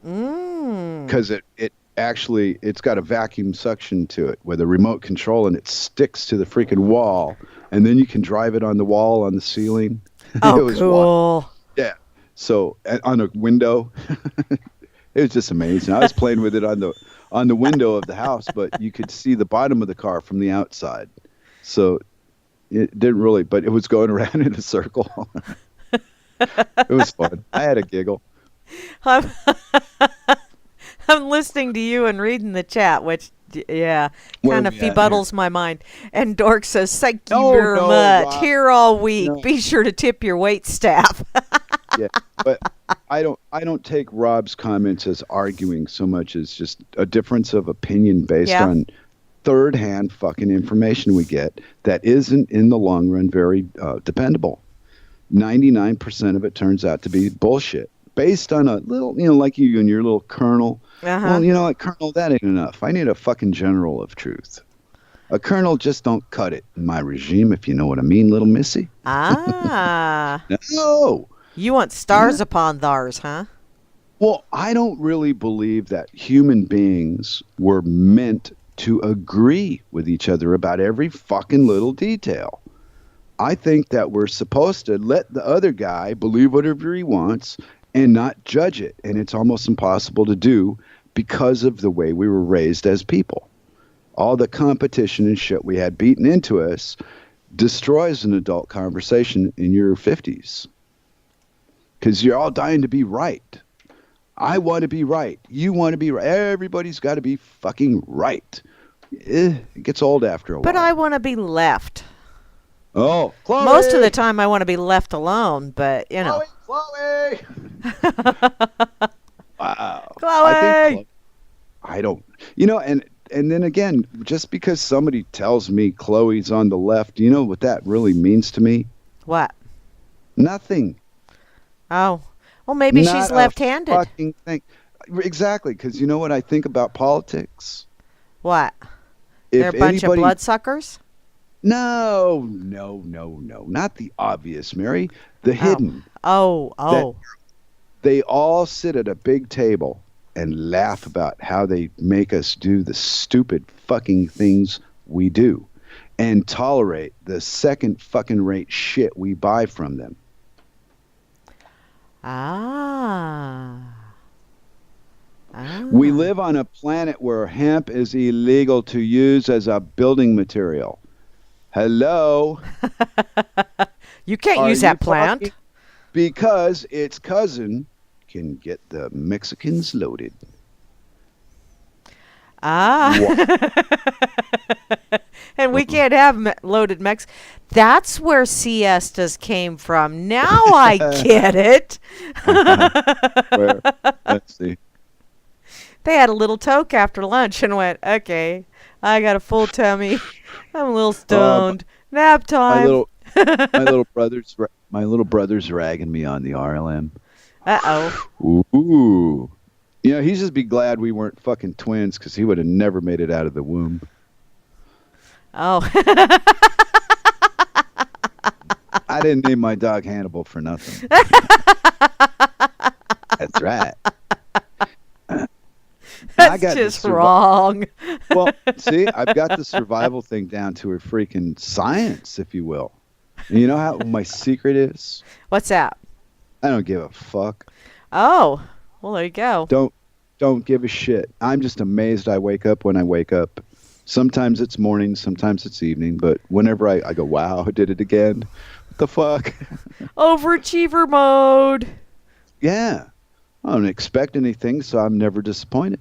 Because it's got a vacuum suction to it with a remote control, and it sticks to the freaking wall, and then you can drive it on the wall, on the ceiling. Oh, it was cool. Wild. Yeah. So on a window, it was just amazing. I was playing with it on the window of the house, but you could see the bottom of the car from the outside. So it didn't really, but it was going around in a circle. It was fun. I had a giggle. I'm listening to you and reading the chat, which, kind of befuddles my mind. And Dork says, thank you very much. Rob. Here all week. No. Be sure to tip your wait staff. Yeah, but I don't take Rob's comments as arguing so much as just a difference of opinion based on third-hand fucking information we get that isn't in the long run very dependable. 99% of it turns out to be bullshit based on a little, like you and your little kernel. Well, like Colonel, that ain't enough. I need a fucking general of truth. A colonel just don't cut it in my regime, if you know what I mean, little missy. Ah. No. You want stars upon thars, huh? Well, I don't really believe that human beings were meant to agree with each other about every fucking little detail. I think that we're supposed to let the other guy believe whatever he wants and not judge it. And it's almost impossible to do because of the way we were raised as people. All the competition and shit we had beaten into us destroys an adult conversation in your 50s. Because you're all dying to be right. I want to be right. You want to be right. Everybody's got to be fucking right. It gets old after a while. But I want to be left. Oh, Chloe! Most of the time, I want to be left alone. But you know, Chloe! Wow. Chloe! I don't. And then again, just because somebody tells me Chloe's on the left, you know what that really means to me? What? Nothing. Oh, well, maybe Not she's a left-handed. fucking thing. Exactly, because you know what I think about politics? What? If They're a bunch of anybody- bloodsuckers? No, not the obvious, Mary. The hidden. Oh. They all sit at a big table and laugh about how they make us do the stupid fucking things we do and tolerate the second fucking rate shit we buy from them. We live on a planet where hemp is illegal to use as a building material. Hello? You can't Are use you that plant. fucking- Because its cousin can get the Mexicans loaded. And we can't have loaded Mex. That's where siestas came from. Now I get it. Where? Let's see. They had a little toke after lunch and went, okay, I got a full tummy. I'm a little stoned. Nap time. My little brother's ragging me on the RLM. Uh-oh. Ooh. You know, he's just be glad we weren't fucking twins because he would have never made it out of the womb. Oh. I didn't name my dog Hannibal for nothing. That's right. That's just wrong. Well, see, I've got the survival thing down to a freaking science, if you will. And you know how my secret is? What's that? I don't give a fuck. Oh, well, there you go. Don't give a shit. I'm just amazed I wake up when I wake up. Sometimes it's morning, sometimes it's evening, but whenever I go, wow, I did it again. What the fuck? Overachiever mode. Yeah. I don't expect anything, so I'm never disappointed.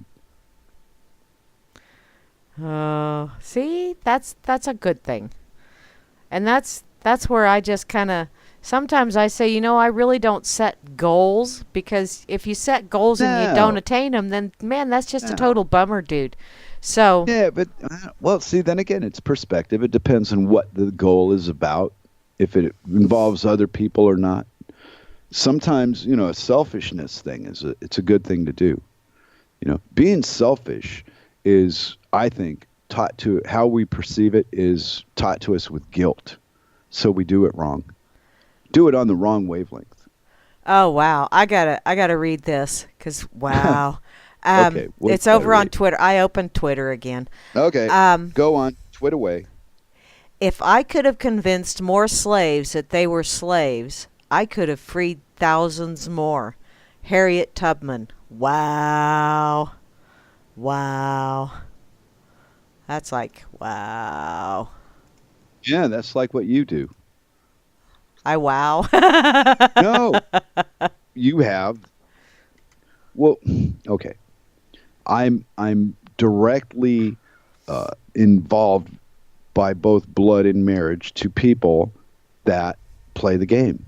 See, that's a good thing. And that's where I just kind of sometimes I say, I really don't set goals, because if you set goals and you don't attain them, then man, that's just a total bummer, dude. So yeah, but well, see, then again, it's perspective. It depends on what the goal is about, if it involves other people or not. Sometimes, a selfishness thing it's a good thing to do. Being selfish is, I think, taught to how we perceive it is taught to us with guilt. So we do it wrong. Do it on the wrong wavelength. Oh wow, I gotta read this because wow. Okay, it's over on Twitter. I opened Twitter again. Okay, go on, twit away. If I could have convinced more slaves that they were slaves, I could have freed thousands more. Harriet Tubman. Wow. That's like, wow. Yeah, that's like what you do. I wow. No, you have. Well, okay. I'm directly involved by both blood and marriage to people that play the game.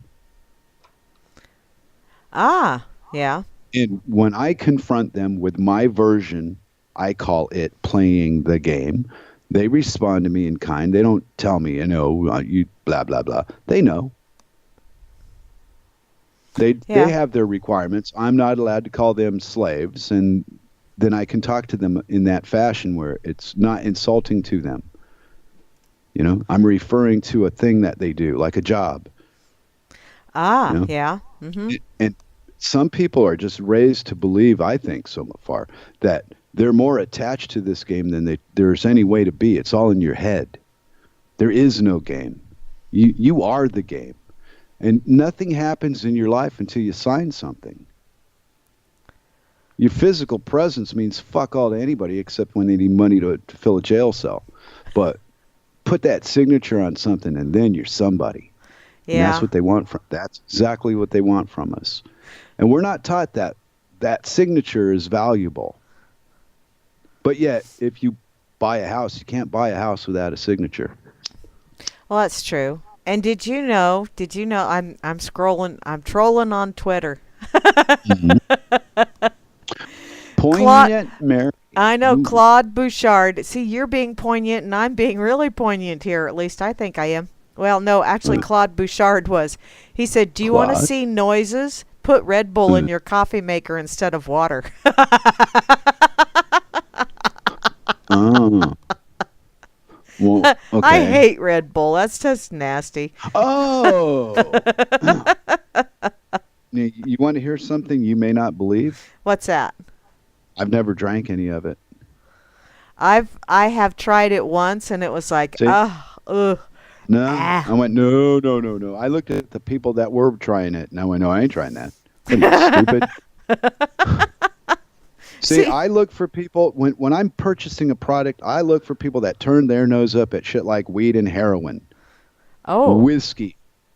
Yeah. And when I confront them with my version, I call it playing the game. They respond to me in kind. They don't tell me, you blah, blah, blah. They know. They have their requirements. I'm not allowed to call them slaves. And then I can talk to them in that fashion where it's not insulting to them. I'm referring to a thing that they do, like a job. Yeah. Mm-hmm. And some people are just raised to believe, I think so far, that they're more attached to this game than there's any way to be. It's all in your head. There is no game. You are the game. And nothing happens in your life until you sign something. Your physical presence means fuck all to anybody except when they need money to fill a jail cell. But put that signature on something, and then you're somebody. And that's Yeah. what they want from. That's exactly what they want from us. And we're not taught that that signature is valuable. But yet, if you buy a house, you can't buy a house without a signature. Well, that's true. And did you know I'm trolling on Twitter. Claude, Poignant Mary. I know Ooh. Claude Bouchard. See, you're being poignant and I'm being really poignant here. At least I think I am. Well, no, actually Claude Bouchard was. He said, "Do you want to Claude? see noises? Put Red Bull in your coffee maker instead of water." Oh. Well, okay. I hate Red Bull. That's just nasty. Oh. You want to hear something you may not believe? What's that? I've never drank any of it. I have tried it once and it was like, See? ugh. No. Ah. I went, no, no, no, no. I looked at the people that were trying it, and I went, no, I ain't trying that. Stupid. See, I look for people, when I'm purchasing a product, I look for people that turn their nose up at shit like weed and heroin. Oh. Whiskey.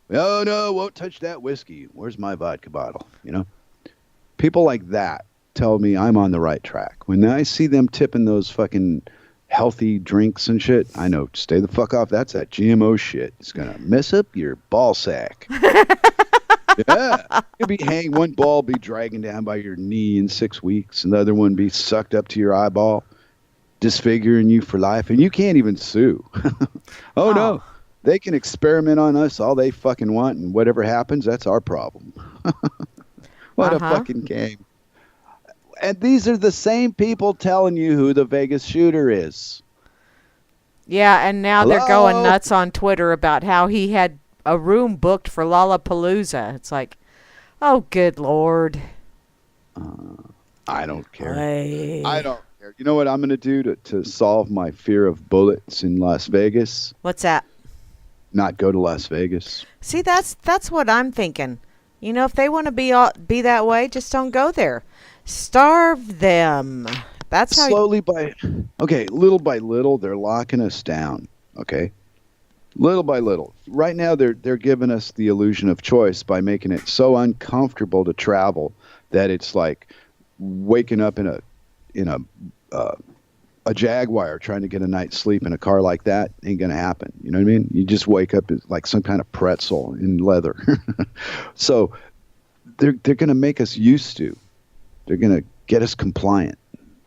Oh, no, won't touch that whiskey. Where's my vodka bottle? You know? People like that tell me I'm on the right track. When I see them tipping those fucking healthy drinks and shit, I know, stay the fuck off. That's that GMO shit. It's going to mess up your ball sack. Yeah. You'll be hanging, one ball be dragging down by your knee in 6 weeks, and the other one be sucked up to your eyeball, disfiguring you for life, and you can't even sue. Oh, no. They can experiment on us all they fucking want, and whatever happens, that's our problem. What a fucking game. And these are the same people telling you who the Vegas shooter is. Yeah, and now they're going Hello? nuts on Twitter about how he had a room booked for Lollapalooza. It's like, oh, good Lord. I don't care. Hey. I don't care. You know what I'm going to do to solve my fear of bullets in Las Vegas? What's that? Not go to Las Vegas. See, that's what I'm thinking. You know, if they want to be that way, just don't go there. Starve them. That's how. Little by little, they're locking us down. Okay, little by little. Right now, they're giving us the illusion of choice by making it so uncomfortable to travel that it's like waking up in a Jaguar trying to get a night's sleep in a car like that ain't gonna happen. You know what I mean? You just wake up like some kind of pretzel in leather. So they're gonna make us used to. They're gonna get us compliant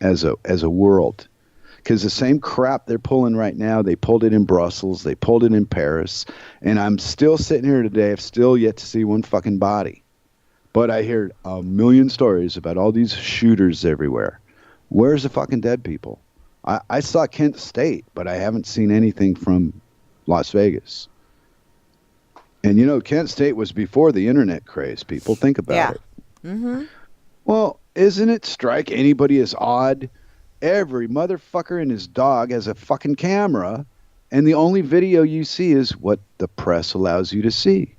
as a world. Because the same crap they're pulling right now, they pulled it in Brussels, they pulled it in Paris, and I'm still sitting here today. I've still yet to see one fucking body. But I hear a million stories about all these shooters everywhere. Where's the fucking dead people? I saw Kent State, but I haven't seen anything from Las Vegas. And you know, Kent State was before the internet craze. People think about it. Mm-hmm. Well, isn't it strike anybody as odd? Every motherfucker and his dog has a fucking camera, and the only video you see is what the press allows you to see.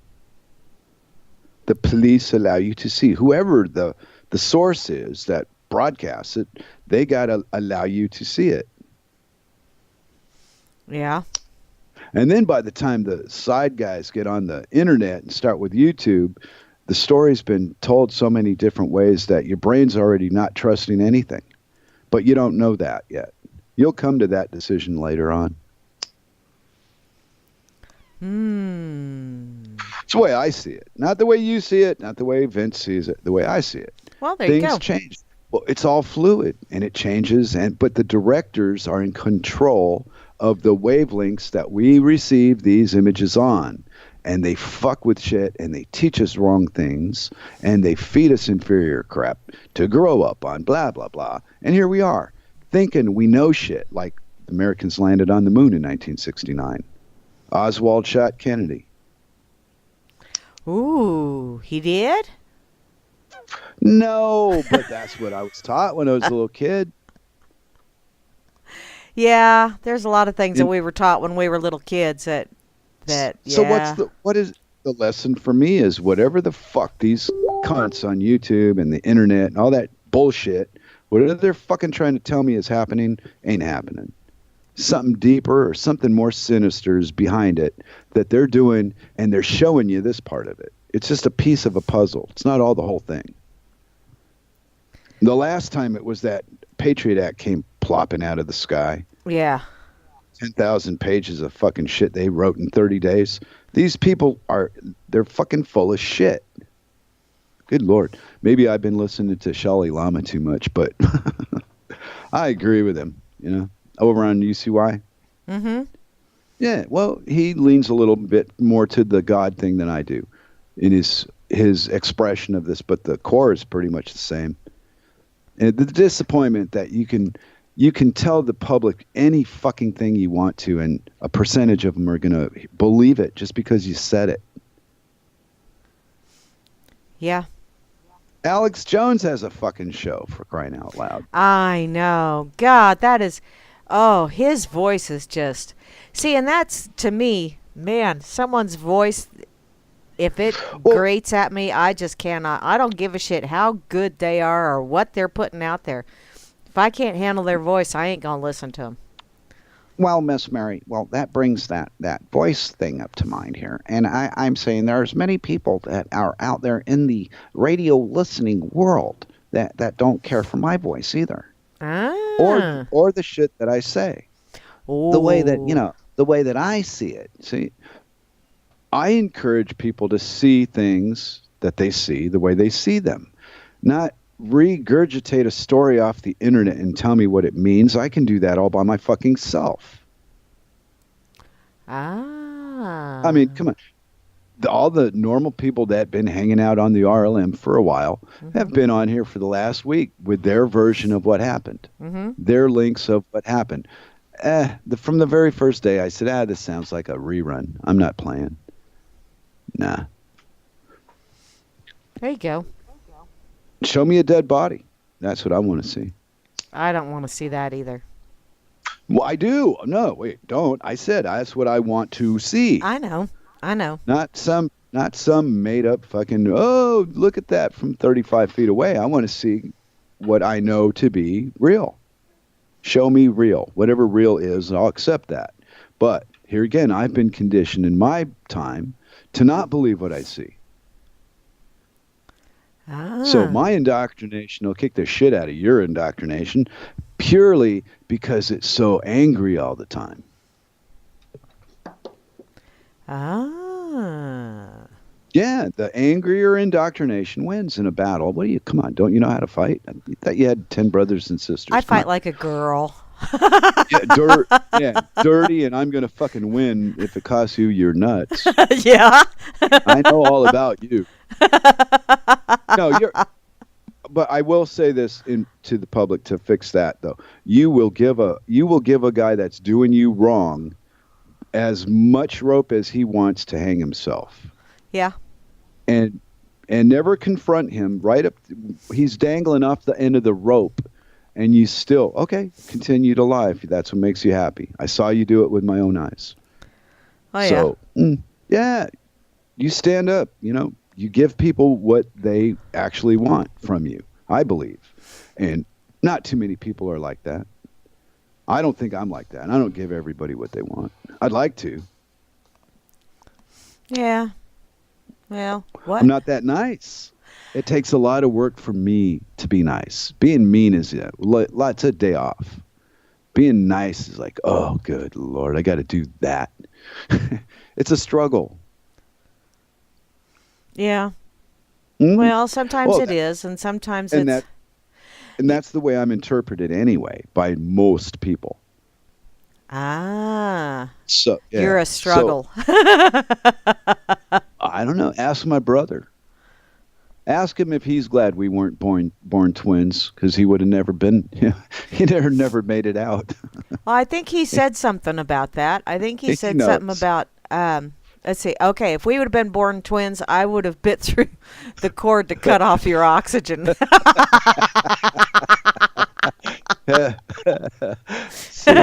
The police allow you to see. Whoever the source is that broadcasts it, they got to allow you to see it. Yeah. And then by the time the side guys get on the internet and start with YouTube, the story's been told so many different ways that your brain's already not trusting anything. But you don't know that yet. You'll come to that decision later on. It's the way I see it. Not the way you see it, not the way Vince sees it, the way I see it. Well, there you go. Things change. Well, it's all fluid, and it changes, but the directors are in control of the wavelengths that we receive these images on. And they fuck with shit, and they teach us wrong things, and they feed us inferior crap to grow up on, blah, blah, blah. And here we are, thinking we know shit, like the Americans landed on the moon in 1969. Oswald shot Kennedy. Ooh, he did? No, but that's what I was taught when I was a little kid. Yeah, there's a lot of things that we were taught when we were little kids that yeah. So what is the lesson for me is whatever the fuck these cunts on YouTube and the internet and all that bullshit, whatever they're fucking trying to tell me is happening, ain't happening. something deeper or something more sinister is behind it that they're doing, and they're showing you this part of it. It's just a piece of a puzzle. It's not all the whole thing. The last time it was that Patriot Act came plopping out of the sky. Yeah. 10,000 pages of fucking shit they wrote in 30 days. These people they're fucking full of shit. Good Lord. Maybe I've been listening to Shalai Lama too much, but I agree with him, you know, over on UCY. Mm-hmm. Yeah, well, he leans a little bit more to the God thing than I do in his expression of this, but the core is pretty much the same. And the disappointment that you can tell the public any fucking thing you want to, and a percentage of them are going to believe it just because you said it. Yeah. Alex Jones has a fucking show, for crying out loud. I know. God, that is... Oh, his voice is just... See, and that's, to me, man, someone's voice, if it grates at me, I just cannot. I don't give a shit how good they are or what they're putting out there. If I can't handle their voice, I ain't going to listen to them. Well, Miss Mary, that brings that voice thing up to mind here. And I'm saying there's many people that are out there in the radio listening world that don't care for my voice either. Ah. Or the shit that I say. The way that I see it. See, I encourage people to see things that they see the way they see them. Not regurgitate a story off the internet and tell me what it means. I can do that all by my fucking self. Ah. I mean, come on. All the normal people that have been hanging out on the RLM for a while have been on here for the last week with their version of what happened, their links of what happened. From the very first day, I said, this sounds like a rerun. I'm not playing. Nah. There you go. Show me a dead body. That's what I want to see. I don't want to see that either. Well, I do. No, wait, don't. I said that's what I want to see. I know. Not some made up fucking, oh, look at that from 35 feet away. I want to see what I know to be real. Show me real. Whatever real is, I'll accept that. But here again, I've been conditioned in my time to not believe what I see. So my indoctrination will kick the shit out of your indoctrination purely because it's so angry all the time. Yeah, the angrier indoctrination wins in a battle. Come on, don't you know how to fight? I thought you had 10 brothers and sisters. I fight like a girl. Dirty, and I'm going to fucking win if it costs you your nuts. Yeah. I know all about you. No, but I will say this to the public to fix that though. You will give a guy that's doing you wrong as much rope as he wants to hang himself. Yeah. And never confront him right up. He's dangling off the end of the rope, and you still continue to lie if that's what makes you happy. I saw you do it with my own eyes. Oh yeah. So you stand up. You know. You give people what they actually want from you, I believe. And not too many people are like that. I don't think I'm like that. I don't give everybody what they want. I'd like to. Yeah. Well, what? I'm not that nice. It takes a lot of work for me to be nice. Being mean is lots of day off. Being nice is like, oh, good Lord, I got to do that. It's a struggle. Yeah. Well, sometimes it is, and sometimes it's... And that's the way I'm interpreted anyway, by most people. Ah. So you're a struggle. So, I don't know. Ask my brother. Ask him if he's glad we weren't born twins, because he would have never been... he never made it out. Well, I think he said something about that. I think he said something about... let's see. Okay, if we would have been born twins, I would have bit through the cord to cut off your oxygen. See?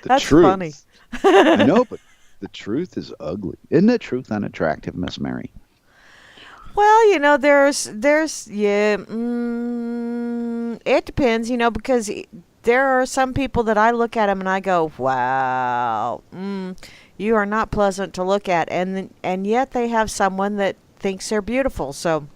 That's truth. funny. I know, but the truth is ugly. Isn't the truth unattractive, Miss Mary? Well, there's It depends, because there are some people that I look at them and I go, wow, you are not pleasant to look at. And yet they have someone that thinks they're beautiful. So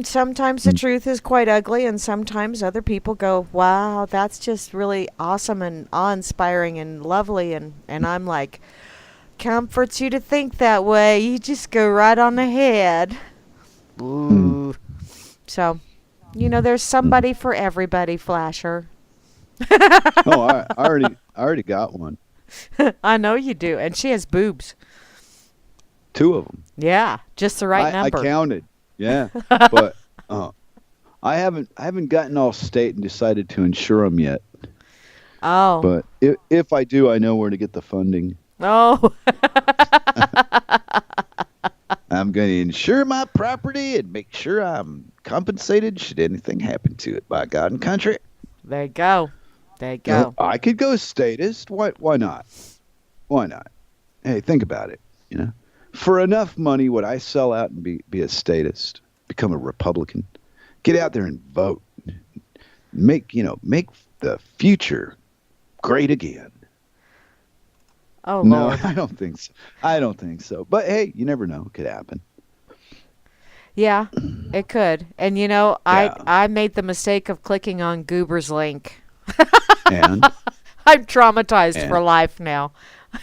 sometimes the truth is quite ugly, and sometimes other people go, wow, that's just really awesome and awe-inspiring and lovely. And I'm like, comforts you to think that way. You just go right on ahead. Ooh. So, there's somebody for everybody, Flasher. Oh, I already got one. I know you do. And she has boobs. 2 of them. Yeah, just the right I number. counted. Yeah, but I haven't gotten all state and decided to insure them yet. Oh. But if I do, I know where to get the funding. Oh. I'm going to insure my property and make sure I'm compensated should anything happen to it, by God and country. There you go. There you go. I could go statist. Why not? Why not? Hey, think about it. For enough money, would I sell out and be a statist, become a Republican, get out there and vote, make the future great again? Oh, no, Lord. I don't think so. I don't think so. But hey, you never know. It could happen. Yeah, it could. And I made the mistake of clicking on Goober's link. And I'm traumatized for life now.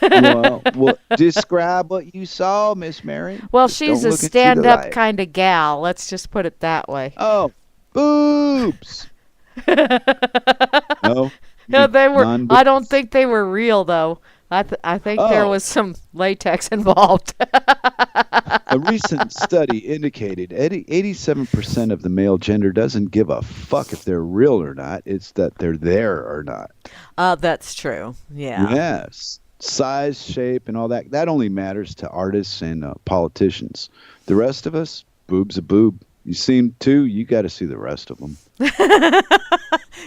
well, describe what you saw, Miss Mary. Well, Just she's don't a look into the stand-up light. kind of gal. Let's just put it that way. Oh, boobs. No, No, they were. non-boobs. I don't think they were real, though. I think there Oh. was some latex involved. A recent study indicated 87% of the male gender doesn't give a fuck if they're real or not. It's that they're there or not. That's true. Yeah. Yes. Size, shape, and all that. That only matters to artists and politicians. The rest of us, boob's a boob. You see them too, you got to see the rest of them.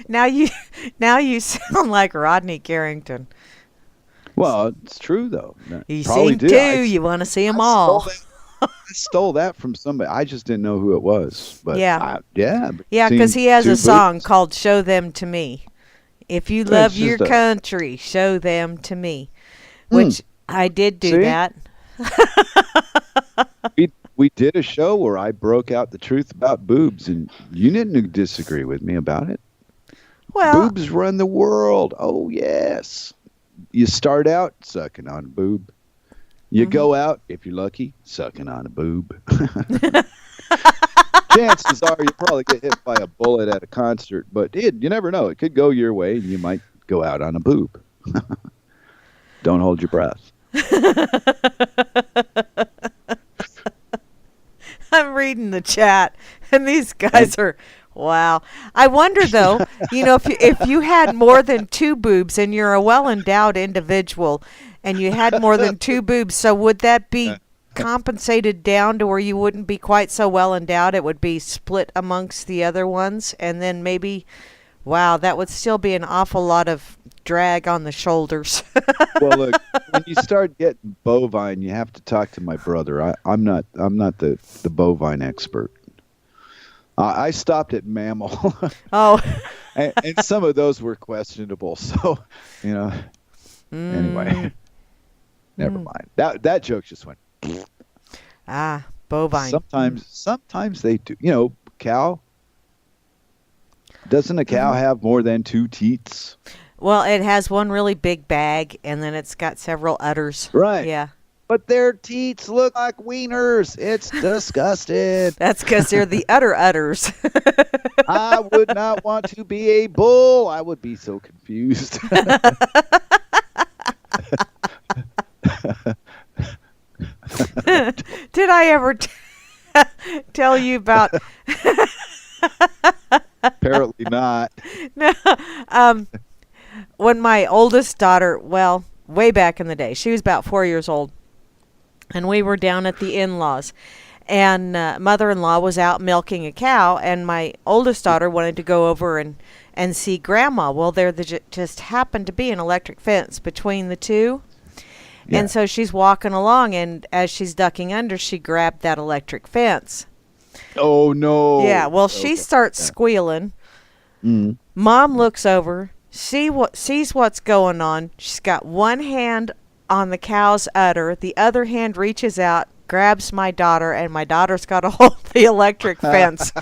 Now you sound like Rodney Carrington. Well, it's true, though. You Probably sing did. too. You want to see them all. I stole that from somebody. I just didn't know who it was. But Yeah. yeah, Because he has two a song boobs. called "Show Them to Me." If you It's love just your a- country, show them to me. Which I did do See? that. We did a show where I broke out the truth about boobs, and you didn't disagree with me about it. Well, Boobs run the world. Oh, yes. You start out sucking on a boob. You go out, if you're lucky, sucking on a boob. Chances are you probably get hit by a bullet at a concert, but you never know. It could go your way, and you might go out on a boob. Don't hold your breath. I'm reading the chat, and these guys are wow. I wonder though, if you had more than 2 boobs and you're a well-endowed individual, and you had more than 2 boobs, so would that be compensated down to where you wouldn't be quite so well-endowed? It would be split amongst the other ones, and then maybe, wow, that would still be an awful lot of drag on the shoulders. Well, look, when you start getting bovine, you have to talk to my brother. I'm not the bovine expert. I stopped at mammal. Oh. and some of those were questionable. So, anyway, never mind. That joke just went. Bovine. Sometimes they do. Cow. Doesn't a cow have more than 2 teats? Well, it has one really big bag, and then it's got several udders. Right. Yeah. But their teats look like wieners. It's disgusting. That's because they're the udders. I would not want to be a bull. I would be so confused. Did I ever tell you about... Apparently not. No, when my oldest daughter, well, way back in the day, she was about 4 years old, and we were down at the in-laws, and mother-in-law was out milking a cow, and my oldest daughter wanted to go over and see grandma. Well, there just happened to be an electric fence between the two. Yeah. And so she's walking along, and as she's ducking under, she grabbed that electric fence. Oh, no. Yeah, well, she Okay. starts squealing, Mm. Mom looks over, sees what's going on. She's got one hand on the cow's udder, the other hand reaches out, grabs my daughter, and my daughter's got a hold of the electric fence.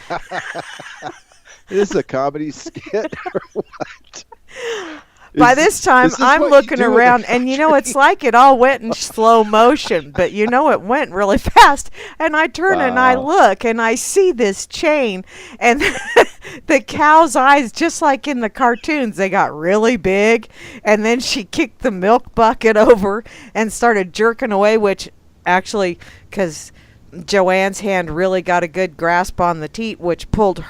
Is this a comedy skit or what? By this time, is this I'm what you looking do in a around, and it's like it all went in slow motion, but it went really fast. And I turn and I Wow. look, and I see this chain, and the cow's eyes, just like in the cartoons, they got really big. And then she kicked the milk bucket over and started jerking away, which actually, because Joanne's hand really got a good grasp on the teat, which pulled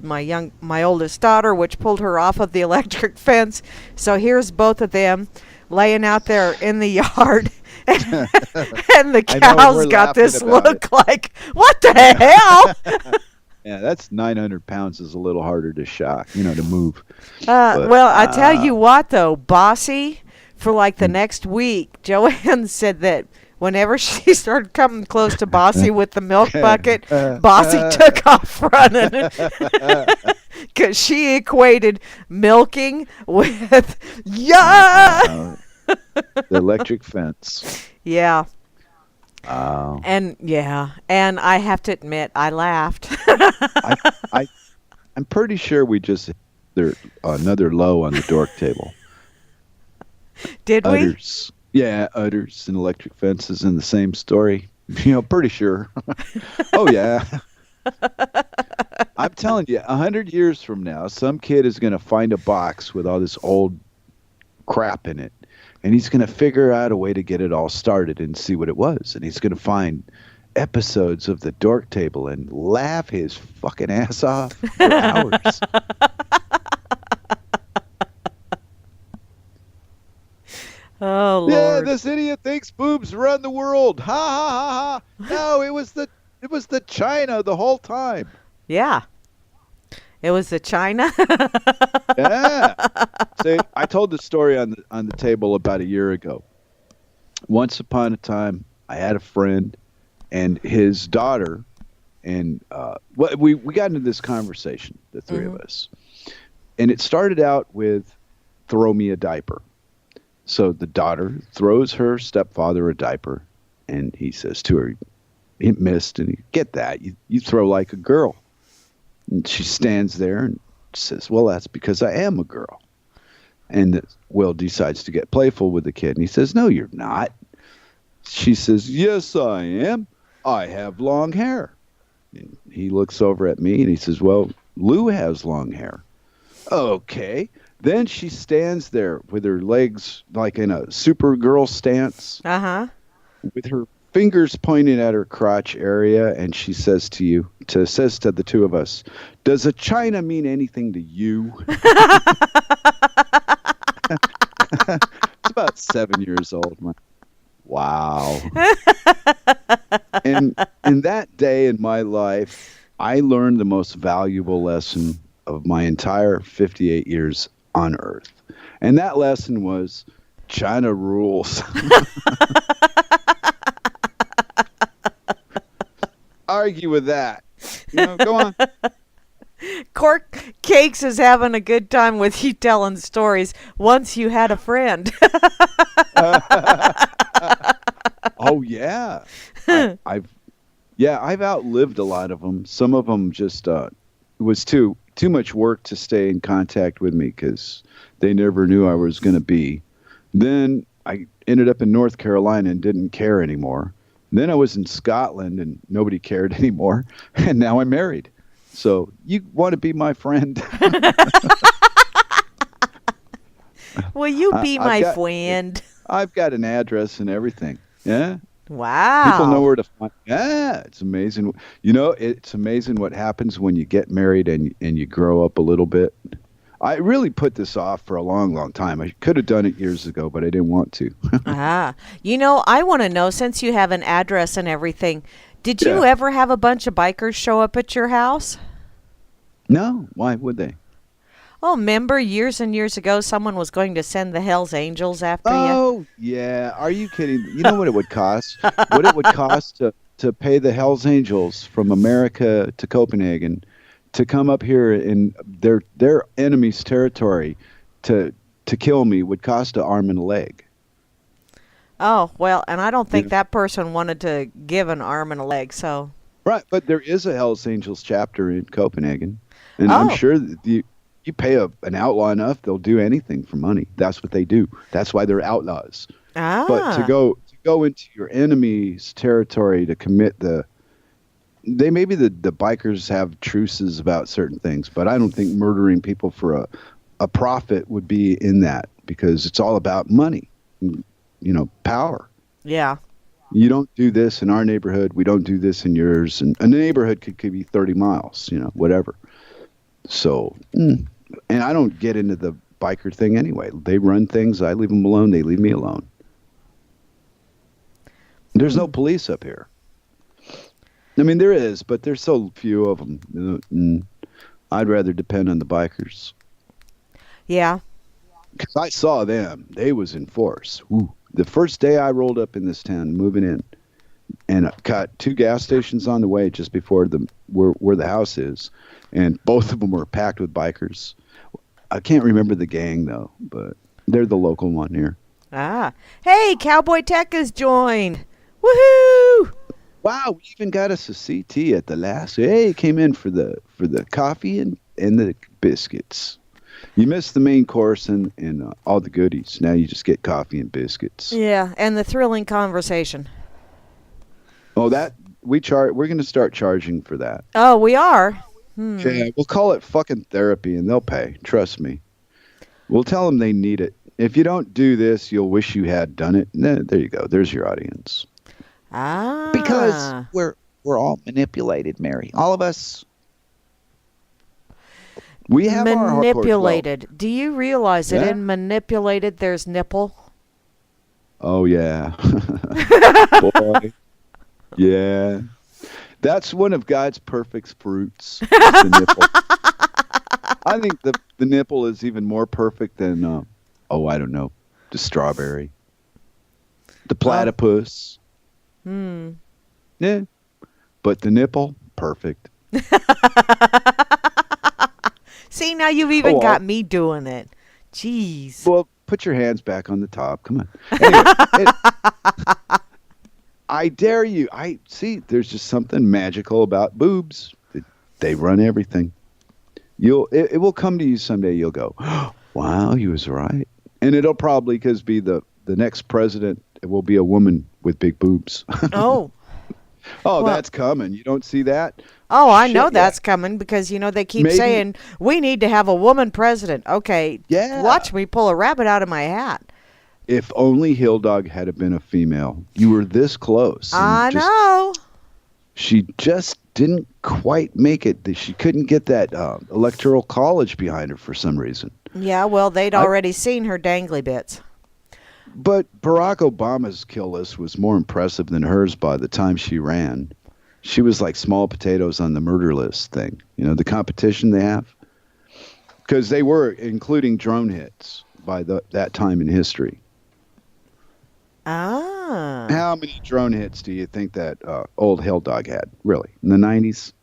my oldest daughter, which pulled her off of the electric fence. So here's both of them laying out there in the yard, and the I know, cow's we're got this laughing about look like, what the hell? Yeah, that's 900 pounds is a little harder to shock, to move. Well, I tell you what, though, Bossy, for like the next week, Joanne said that whenever she started coming close to Bossy with the milk bucket, Bossy took off running. Because she equated milking with, The electric fence. Yeah. Wow. And I have to admit, I laughed. I'm pretty sure we just hit another low on the dork table. Did we? Udders. Yeah, udders and electric fences in the same story. Pretty sure. Oh, yeah. I'm telling you, 100 years from now, some kid is going to find a box with all this old crap in it, and he's going to figure out a way to get it all started and see what it was. And he's going to find episodes of the Dork Table and laugh his fucking ass off for hours. Oh, Lord. Yeah, this idiot thinks boobs run the world. Ha ha ha ha. No, it was the China the whole time. Yeah. It was the China. Yeah. See, I told the story on the table about a year ago. Once upon a time, I had a friend and his daughter, and we got into this conversation, the three of us, and it started out with throw me a diaper. So the daughter throws her stepfather a diaper, and he says to her, he missed, and get that, you throw like a girl. And she stands there and says, well, that's because I am a girl. And Will decides to get playful with the kid, and he says, no, you're not. She says, yes, I am. I have long hair. And he looks over at me, and he says, well, Lou has long hair. Okay. Then she stands there with her legs like in a Supergirl stance, with her fingers pointing at her crotch area, and she says to the two of us, does a China mean anything to you? It's about 7 years old. Wow. And that day in my life, I learned the most valuable lesson of my entire 58 years on Earth. And that lesson was China rules. Argue with that. Go on. Cork Cakes is having a good time with you telling stories. Once you had a friend. Oh, yeah. I've outlived a lot of them. Some of them just it was too much work to stay in contact with me because they never knew I was going to be. Then I ended up in North Carolina and didn't care anymore. Then I was in Scotland and nobody cared anymore. And now I'm married. So you want to be my friend? Will you be my friend? I've got an address and everything. Yeah. Wow. People know where to find. Yeah, it's amazing. It's amazing what happens when you get married and you grow up a little bit. I really put this off for a long, long time. I could have done it years ago, but I didn't want to. I want to know, since you have an address and everything, did you ever have a bunch of bikers show up at your house? No. Why would they? Oh, remember years and years ago, someone was going to send the Hells Angels after you? Oh, yeah. Are you kidding? You know what it would cost? What it would cost to pay the Hells Angels from America to Copenhagen to come up here in their enemy's territory to kill me would cost an arm and a leg. Oh, well, and I don't think Yeah. that person wanted to give an arm and a leg, so. Right, but there is a Hells Angels chapter in Copenhagen, and I'm Oh. sure that you pay an outlaw enough, they'll do anything for money. That's what they do. That's why they're outlaws. Ah. But to go into your enemy's territory to commit maybe the bikers have truces about certain things, but I don't think murdering people for a profit would be in that, because it's all about money, power. Yeah. You don't do this in our neighborhood, we don't do this in yours, and a neighborhood could be 30 miles, whatever. So, and I don't get into the biker thing anyway. They run things, I leave them alone, they leave me alone. There's no police up here. I mean, there is, but there's so few of them. I'd rather depend on the bikers. Yeah. Because I saw them. They was in force. Ooh. The first day I rolled up in this town, moving in, and I got 2 gas stations on the way just before where the house is, and both of them were packed with bikers. I can't remember the gang, though, but they're the local one here. Ah. Hey, Cowboy Tech has joined. Woohoo! Wow, we even got us a CT at the last. Hey, it came in for the coffee and the biscuits. You missed the main course and all the goodies. Now you just get coffee and biscuits. Yeah, and the thrilling conversation. Oh, we're going to start charging for that. Oh, we are? Yeah, we'll call it fucking therapy and they'll pay. Trust me. We'll tell them they need it. If you don't do this, you'll wish you had done it. There you go. There's your audience. Ah. Because we're all manipulated, Mary. All of us. We have our hardcore manipulated. Do you realize that Yeah. in manipulated there's nipple? Oh, yeah. Boy. Yeah. That's one of God's perfect fruits, is the nipple. I think the nipple is even more perfect than, I don't know, the strawberry. The platypus. Yeah. But the nipple, perfect. See, now you've even well. got me doing it. Jeez. Well, put your hands back on the top. Come on. Anyway, I dare you. There's just something magical about boobs. They run everything. It will come to you someday. You'll go, wow, he was right. And it'll probably be the next president. It will be a woman with big boobs. Oh. Oh, Well- that's coming. You don't see that? Oh, I know Shit, that's coming because, they keep Maybe- saying, we need to have a woman president. Okay, Yeah. watch me pull a rabbit out of my hat. If only Hill Dog had been a female. You were this close. and I just- know. She just didn't quite make it. She couldn't get that electoral college behind her for some reason. Yeah, well, they'd already seen her dangly bits. But Barack Obama's kill list was more impressive than hers by the time she ran. She was like small potatoes on the murder list thing. The competition they have. Because they were including drone hits by that time in history. Ah. How many drone hits do you think that old Hill Dog had, really? In the 90s?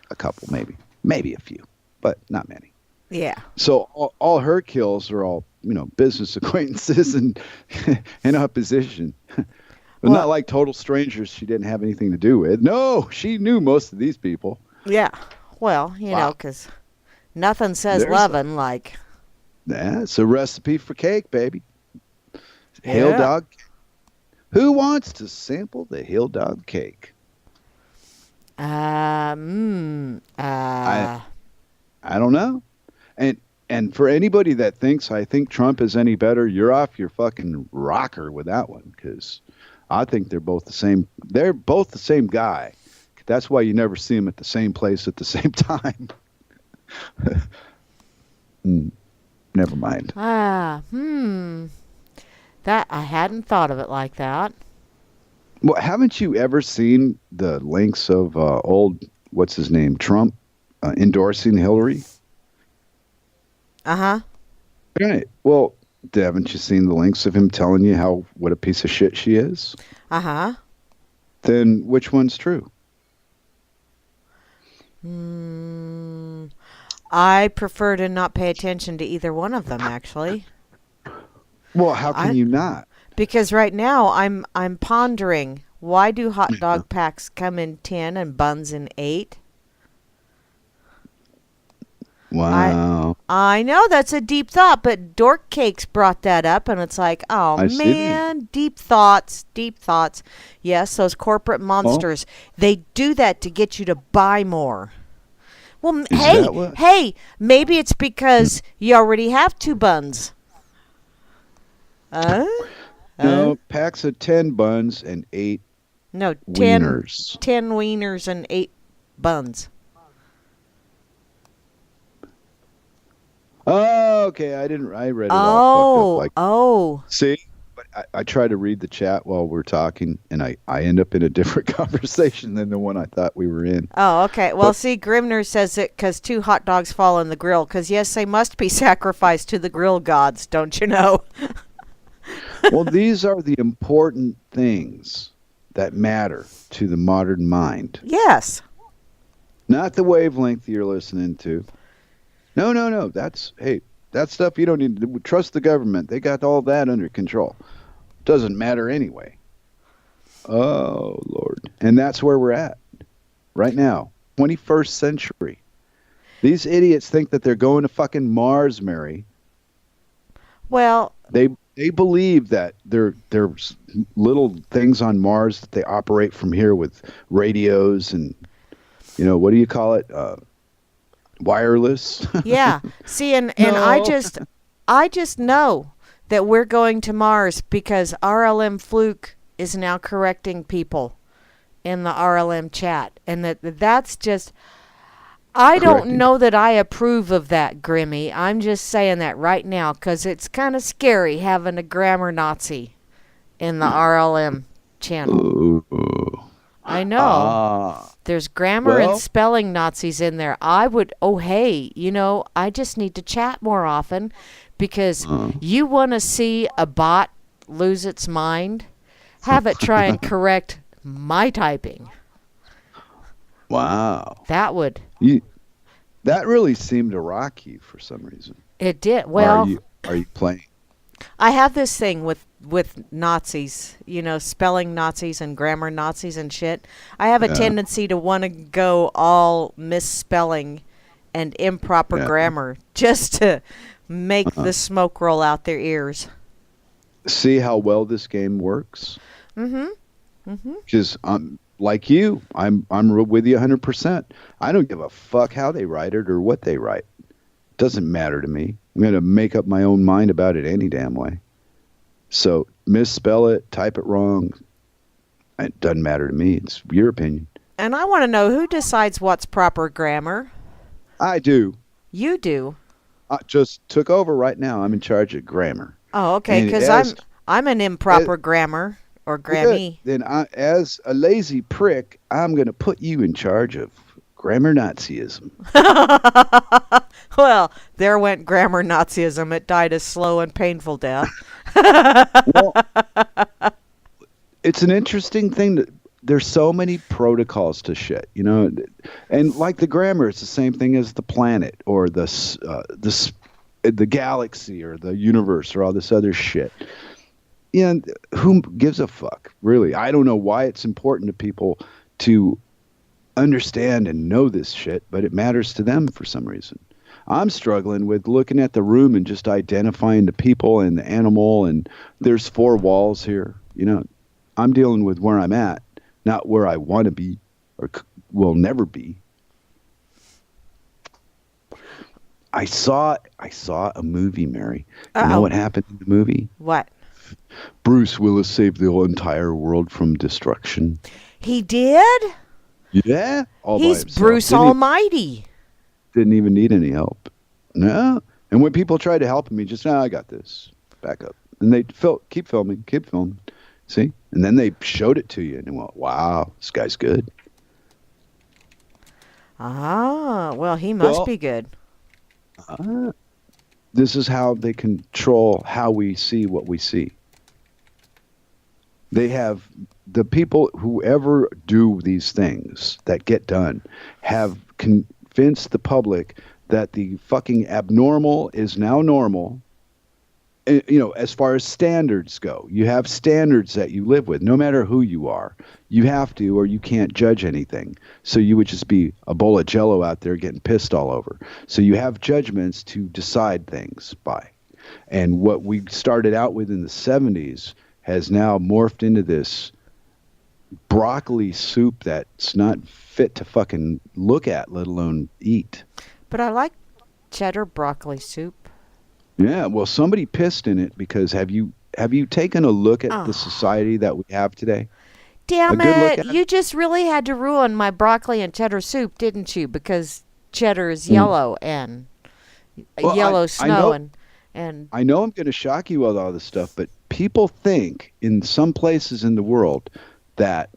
A couple, maybe. Maybe a few, but not many. Yeah. So all her kills are all, business acquaintances and in opposition. But Well- not like total strangers she didn't have anything to do with. No, she knew most of these people. Yeah. Well, Wow. because nothing says There's loving like. That's a recipe for cake, baby. Hill Yeah. Dog. Who wants to sample the Hill Dog cake? I don't know. And for anybody that thinks I think Trump is any better, you're off your fucking rocker with that one, because I think they're both the same. They're both the same guy. That's why you never see them at the same place at the same time. Never mind. That I hadn't thought of it like that. Well, haven't you ever seen the links of old, what's his name, Trump endorsing Hillary? Uh-huh. Right. Well, haven't you seen the links of him telling you what a piece of shit she is? Uh-huh. Then which one's true? I prefer to not pay attention to either one of them, actually. Well, how can I you not? Because right now I'm pondering, why do hot dog packs come in 10 and buns in 8? I Wow. I know that's a deep thought, but Dork Cakes brought that up, and it's like, oh I see. man, deep thoughts, deep thoughts. Yes, those corporate Well, monsters, they do that to get you to buy more. Well, is hey, that what? hey, maybe it's because you already have 2 buns. Uh? No, packs of 10 buns and 8 No, 10, wieners. 10 wieners and 8 buns. Oh, okay. I read it all fucked up. Oh, Like, oh. see? But I try to read the chat while we're talking, and I end up in a different conversation than the one I thought we were in. Oh, okay. Well, But see, Grimner says it because 2 hot dogs fall in the grill. Because, yes, they must be sacrificed to the grill gods, don't you know? well, these are the important things that matter to the modern mind, Yes. not the wavelength you're listening to. No. That stuff you don't need to trust the government. They got all that under control. Doesn't matter anyway. Oh, Lord. And that's where we're at right now. 21st century. These idiots think that they're going to fucking Mars, Mary. Well, They believe that there's little things on Mars that they operate from here with radios and, what do you call it? Wireless. yeah. See, and No. I just know that we're going to Mars because RLM Fluke is now correcting people in the RLM chat. And that's just... I don't Correcting. know that I approve of that, Grimmy. I'm just saying that right now because it's kind of scary having a grammar Nazi in the RLM channel. Ooh. I know. Ah. There's grammar and Well- spelling Nazis in there. I would, oh, hey, I just need to chat more often because you want to see a bot lose its mind? Have it try and correct my typing. Wow. That would. That really seemed to rock you for some reason. It did. Or Well, are you playing? I have this thing with Nazis, spelling Nazis and grammar Nazis and shit. I have a tendency to want to go all misspelling and improper grammar just to make the smoke roll out their ears. See how well this game works? Mm-hmm. Because like you, I'm with you 100%. I don't give a fuck how they write it or what they write. Doesn't matter to me. I'm going to make up my own mind about it any damn way. So misspell it, type it wrong. It doesn't matter to me. It's your opinion. And I want to know who decides what's proper grammar. I do. You do. I just took over right now. I'm in charge of grammar. Oh, okay. And Because I'm an improper grammar or grammy. Good. Then as a lazy prick, I'm going to put you in charge of grammar Nazism. Well, there went grammar Nazism. It died a slow and painful death. Well, it's an interesting thing that there's so many protocols to shit, and like the grammar, it's the same thing as the planet or the galaxy or the universe or all this other shit. And who gives a fuck, really? I don't know why it's important to people to understand and know this shit, but it matters to them for some reason. I'm struggling with looking at the room and just identifying the people and the animal, and there's 4 walls here. I'm dealing with where I'm at, not where I want to be or will never be. I saw a movie, Mary. You know what happened in the movie? What? Bruce Willis saved the whole entire world from destruction. He did? Yeah, all by He's himself. Bruce Almighty. Didn't even need any help. No. And when people tried to help him, he just, I got this. Back up. And they keep filming. See? And then they showed it to you, and you went, wow, this guy's good. Ah, well, he must be good. This is how they control how we see what we see. They have the people who ever do these things that get done have convinced the public that the fucking abnormal is now normal. As far as standards go, you have standards that you live with, no matter who you are. You have to, or you can't judge anything. So you would just be a bowl of jello out there getting pissed all over. So you have judgments to decide things by. And what we started out with in the 70s has now morphed into this broccoli soup that's not fit to fucking look at, let alone eat. But I like cheddar broccoli soup. Yeah, well, somebody pissed in it because have you taken a look at the society that we have today? Damn it! You just really had to ruin my broccoli and cheddar soup, didn't you? Because cheddar is yellow and yellow snow and. I know I'm going to shock you with all this stuff, but people think in some places in the world that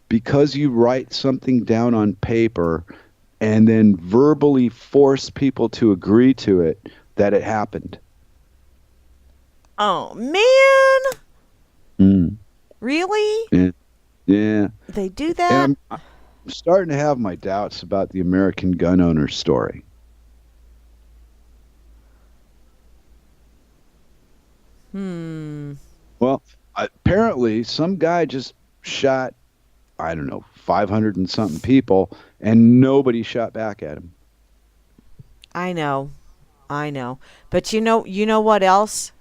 because you write something down on paper and then verbally force people to agree to it, that it happened. Oh, man. Really? Yeah. They do that? And I'm starting to have my doubts about the American gun owner story. Well, apparently some guy just shot, I don't know, 500 and something people, and nobody shot back at him. I know. But you know what else?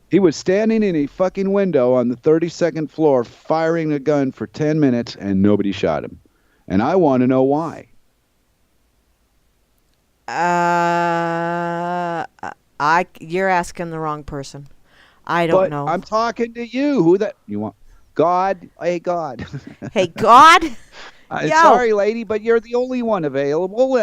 He was standing in a fucking window on the 32nd floor firing a gun for 10 minutes and nobody shot him. And I want to know why. You're asking the wrong person. I don't know. I'm talking to you. Who that you want? God? Hey, God. Hey, God? Sorry, lady, but you're the only one available.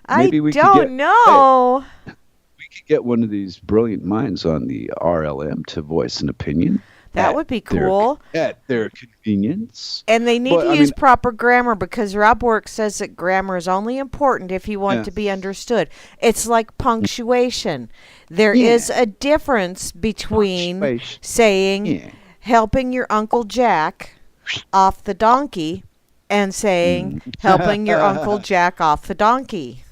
Maybe we don't know. Hey, we could get one of these brilliant minds on the RLM to voice an opinion. That would be cool. At their convenience. And they need to use proper grammar because Rob Work says that grammar is only important if you want to be understood. It's like punctuation. There is a difference between saying helping your Uncle Jack off the donkey and saying helping your Uncle Jack off the donkey.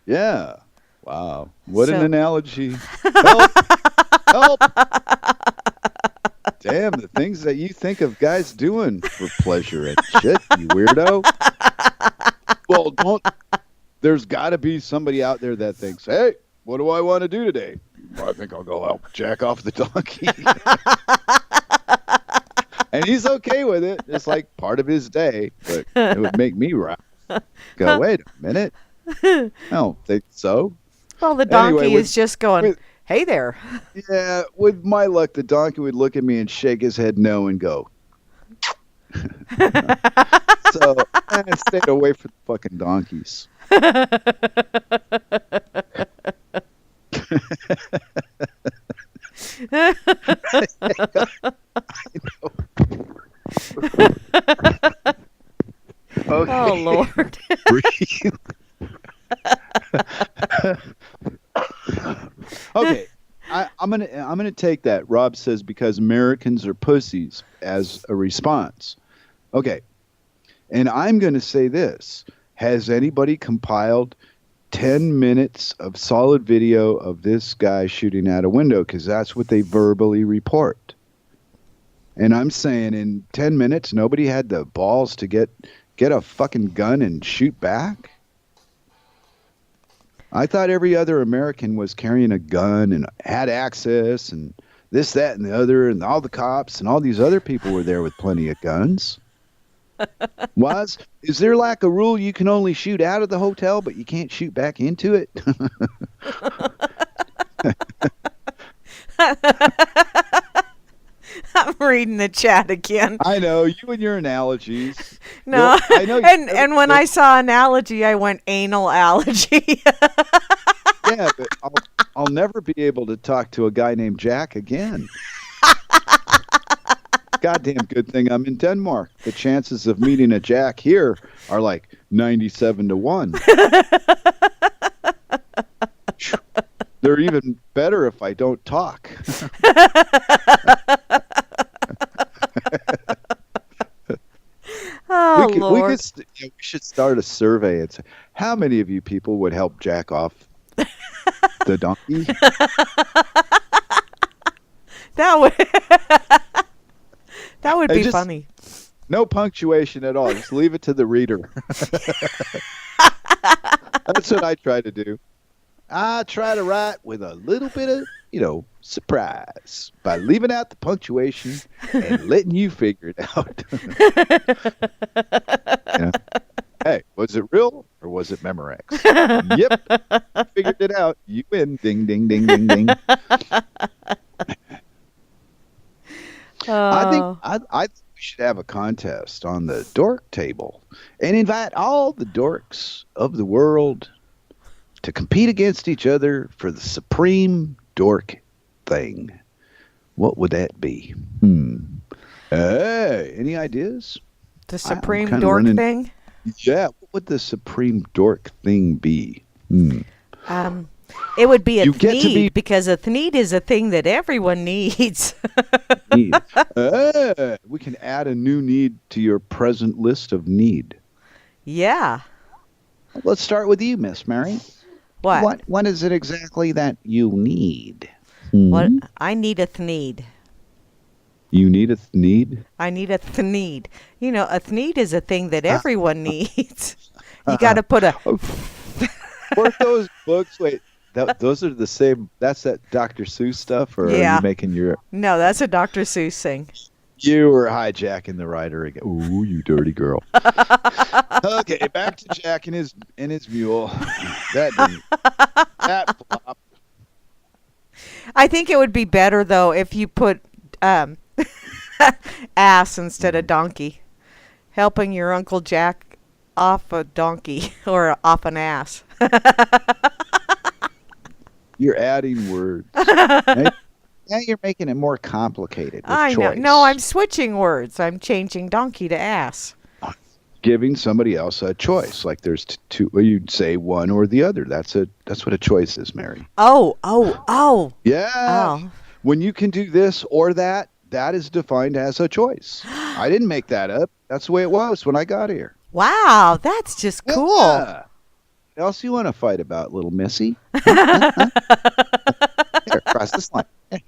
Yeah. Wow. What an analogy. Help. Help. Damn, the things that you think of guys doing for pleasure and shit, you weirdo. Well, there's got to be somebody out there that thinks, hey, what do I want to do today? Well, I think I'll go out jack off the donkey. And he's okay with it. It's like part of his day, but it would make me go, wait a minute. I don't think so. Well, the donkey is just going, hey there. Yeah, with my luck, the donkey would look at me and shake his head no and go. So I stayed away from the fucking donkeys. Okay. Oh, Lord. Okay, I'm gonna take that. Rob says because Americans are pussies as a response. Okay, and I'm gonna say this: has anybody compiled 10 minutes of solid video of this guy shooting out a window? Because that's what they verbally report. And I'm saying in 10 minutes, nobody had the balls to get a fucking gun and shoot back. I thought every other American was carrying a gun and had access and this, that, and the other, and all the cops and all these other people were there with plenty of guns. Is there like a rule you can only shoot out of the hotel, but you can't shoot back into it? I'm reading the chat again. I know, you and your analogies. No, I know. And when I saw analogy, I went anal allergy. Yeah, but I'll never be able to talk to a guy named Jack again. Goddamn good thing I'm in Denmark. The chances of meeting a Jack here are like 97-1. They're even better if I don't talk. Oh, Lord. Yeah, we should start a survey and say, how many of you people would help jack off the donkey? That would that would Hey, be just- funny. No punctuation at all. Just leave it to the reader. That's what I try to do. I try to write with a little bit of, surprise by leaving out the punctuation and letting you figure it out. Yeah. Hey, was it real or was it Memorex? Yep. Figured it out. You win. Ding, ding, ding, ding, ding. Oh. I think we should have a contest on the Dork Table and invite all the dorks of the world to compete against each other for the supreme dork thing. What would that be? Hey, any ideas? The I'm supreme kinda dork running- thing. Yeah, what would the supreme dork thing be? It would be a You get to thneed be- because a thneed is a thing that everyone needs. Need. We can add a new need to your present list of need. Yeah. Let's start with you, Miss Mary. What? What is it exactly that you need? What? I need a thneed. You need a need? I need a thneed. A thneed is a thing that everyone needs. You got to put a. Weren't those books? Wait, those are the same. That's that Dr. Seuss stuff, or are Yeah. you making your? No, that's a Dr. Seuss thing. You were hijacking the writer again. Ooh, you dirty girl. Okay, back to Jack and his mule. That flopped. I think it would be better though if you put ass instead of donkey, helping your Uncle Jack off a donkey or off an ass. You're adding words. Now you're making it more complicated with I know. choice. No, I'm switching words. I'm changing donkey to ass. Giving somebody else a choice. Like there's two. Well, you'd say one or the other. That's what a choice is, Mary. Oh. Yeah. Oh. When you can do this or that, that is defined as a choice. I didn't make that up. That's the way it was when I got here. Wow, that's just cool. Yeah. What else you want to fight about, little missy? Here, cross this line. Hey,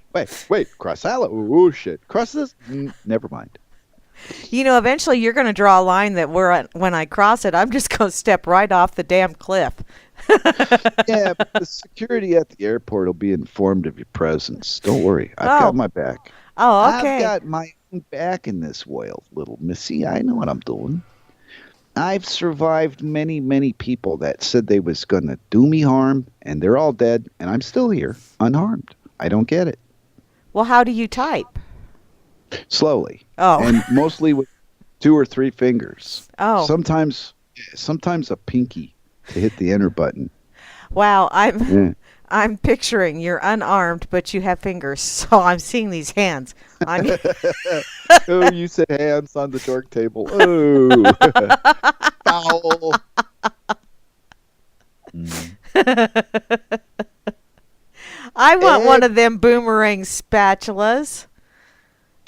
wait, cross that line. Oh, shit. Cross this? Never mind. Eventually you're going to draw a line that when I cross it, I'm just going to step right off the damn cliff. Yeah, but the security at the airport will be informed of your presence. Don't worry. I've got my back. Oh, okay. I've got my own back in this world, little missy. I know what I'm doing. I've survived many, many people that said they was going to do me harm, and they're all dead, and I'm still here, unharmed. I don't get it. Well, how do you type? Slowly. Oh. And mostly with 2 or 3 fingers. Oh. Sometimes a pinky to hit the enter button. Wow, Yeah. I'm picturing you're unarmed, but you have fingers, so I'm seeing these hands. Oh, you said hands on the dork table. Oh, foul. I want one of them boomerang spatulas.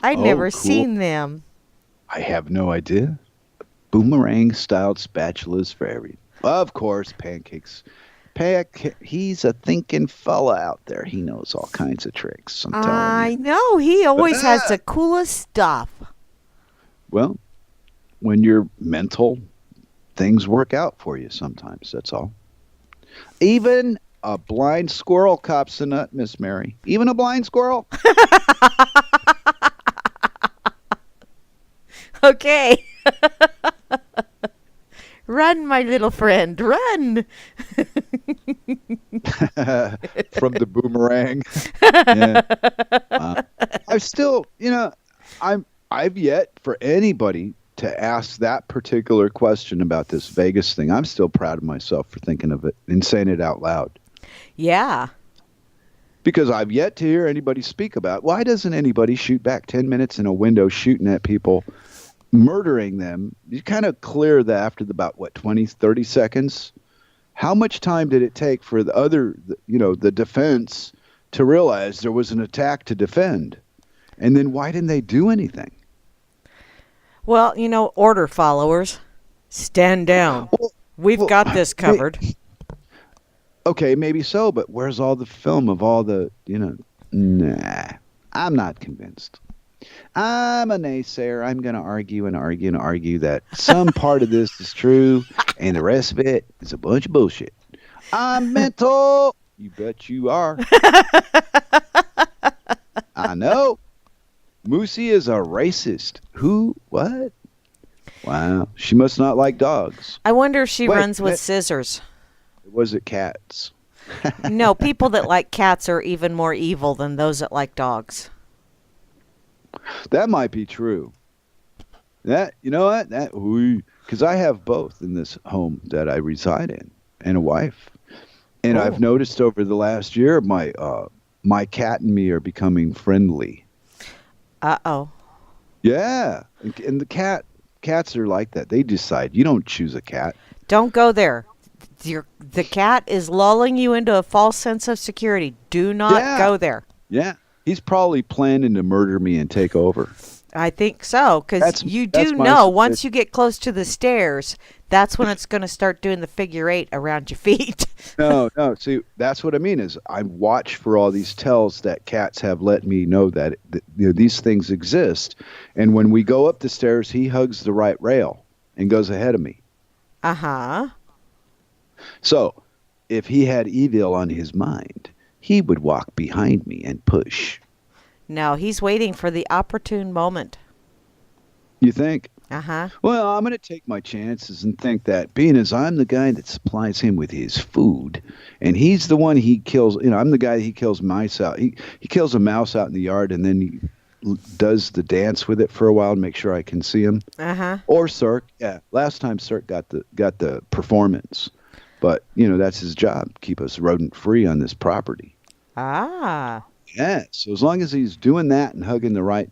I'd Oh, never cool. seen them. I have no idea. Boomerang-styled spatulas for every. Of course, pancakes. He's a thinking fella out there. He knows all kinds of tricks. I'm telling I you. know. He always has the coolest stuff. Well, when you're mental, things work out for you sometimes. That's all. Even a blind squirrel cops a nut, Miss Mary. Even a blind squirrel. Okay. Run, my little friend, run. From the boomerang. Yeah. I've still, I've yet for anybody to ask that particular question about this Vegas thing. I'm still proud of myself for thinking of it and saying it out loud. Yeah. Because I've yet to hear anybody speak about why doesn't anybody shoot back 10 minutes in a window shooting at people, murdering them? You kind of clear that after about, 20, 30 seconds? How much time did it take for the other, the defense to realize there was an attack to defend? And then why didn't they do anything? Well, order followers. Stand down. We've well, got this covered. Okay, maybe so, but where's all the film of all the, Nah, I'm not convinced. I'm a naysayer. I'm going to argue and argue and argue that some part of this is true and the rest of it is a bunch of bullshit. I'm mental. You bet you are. I know. Moosey is a racist. Who? What? Wow. She must not like dogs. I wonder if she Wait, runs with scissors. Was it cats? No, people that like cats are even more evil than those that like dogs. That might be true. That, you know what? Because I have both in this home that I reside in, and a wife. And I've noticed over the last year, my cat and me are becoming friendly. Uh-oh. Yeah, and cats are like that. They decide. You don't choose a cat. Don't go there. The cat is lulling you into a false sense of security. Do not go there. Yeah, he's probably planning to murder me and take over. I think so, because you do know once you get close to the stairs, that's when it's going to start doing the figure 8 around your feet. No. See, that's what I mean is I watch for all these tells that cats have let me know that these things exist. And when we go up the stairs, he hugs the right rail and goes ahead of me. Uh-huh. So if he had evil on his mind, he would walk behind me and push. No, he's waiting for the opportune moment. You think? Uh-huh. Well, I'm going to take my chances and think that being as I'm the guy that supplies him with his food, and he's the one he kills, I'm the guy he kills mice out. He kills a mouse out in the yard, and then he does the dance with it for a while and make sure I can see him. Uh-huh. Or Cirque. Yeah, last time Cirque got the performance. But, that's his job, keep us rodent free on this property. Ah. Yeah, so as long as he's doing that and hugging the right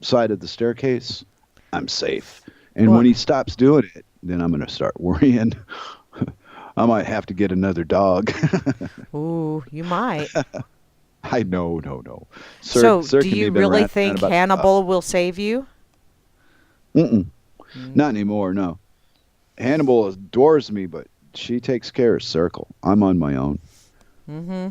side of the staircase, I'm safe. And when he stops doing it, then I'm going to start worrying. I might have to get another dog. Ooh, you might. I know, no. So, do you really think Hannibal will save you? Not anymore, no. Hannibal adores me, but she takes care of Circle. I'm on my own. Mm-hmm.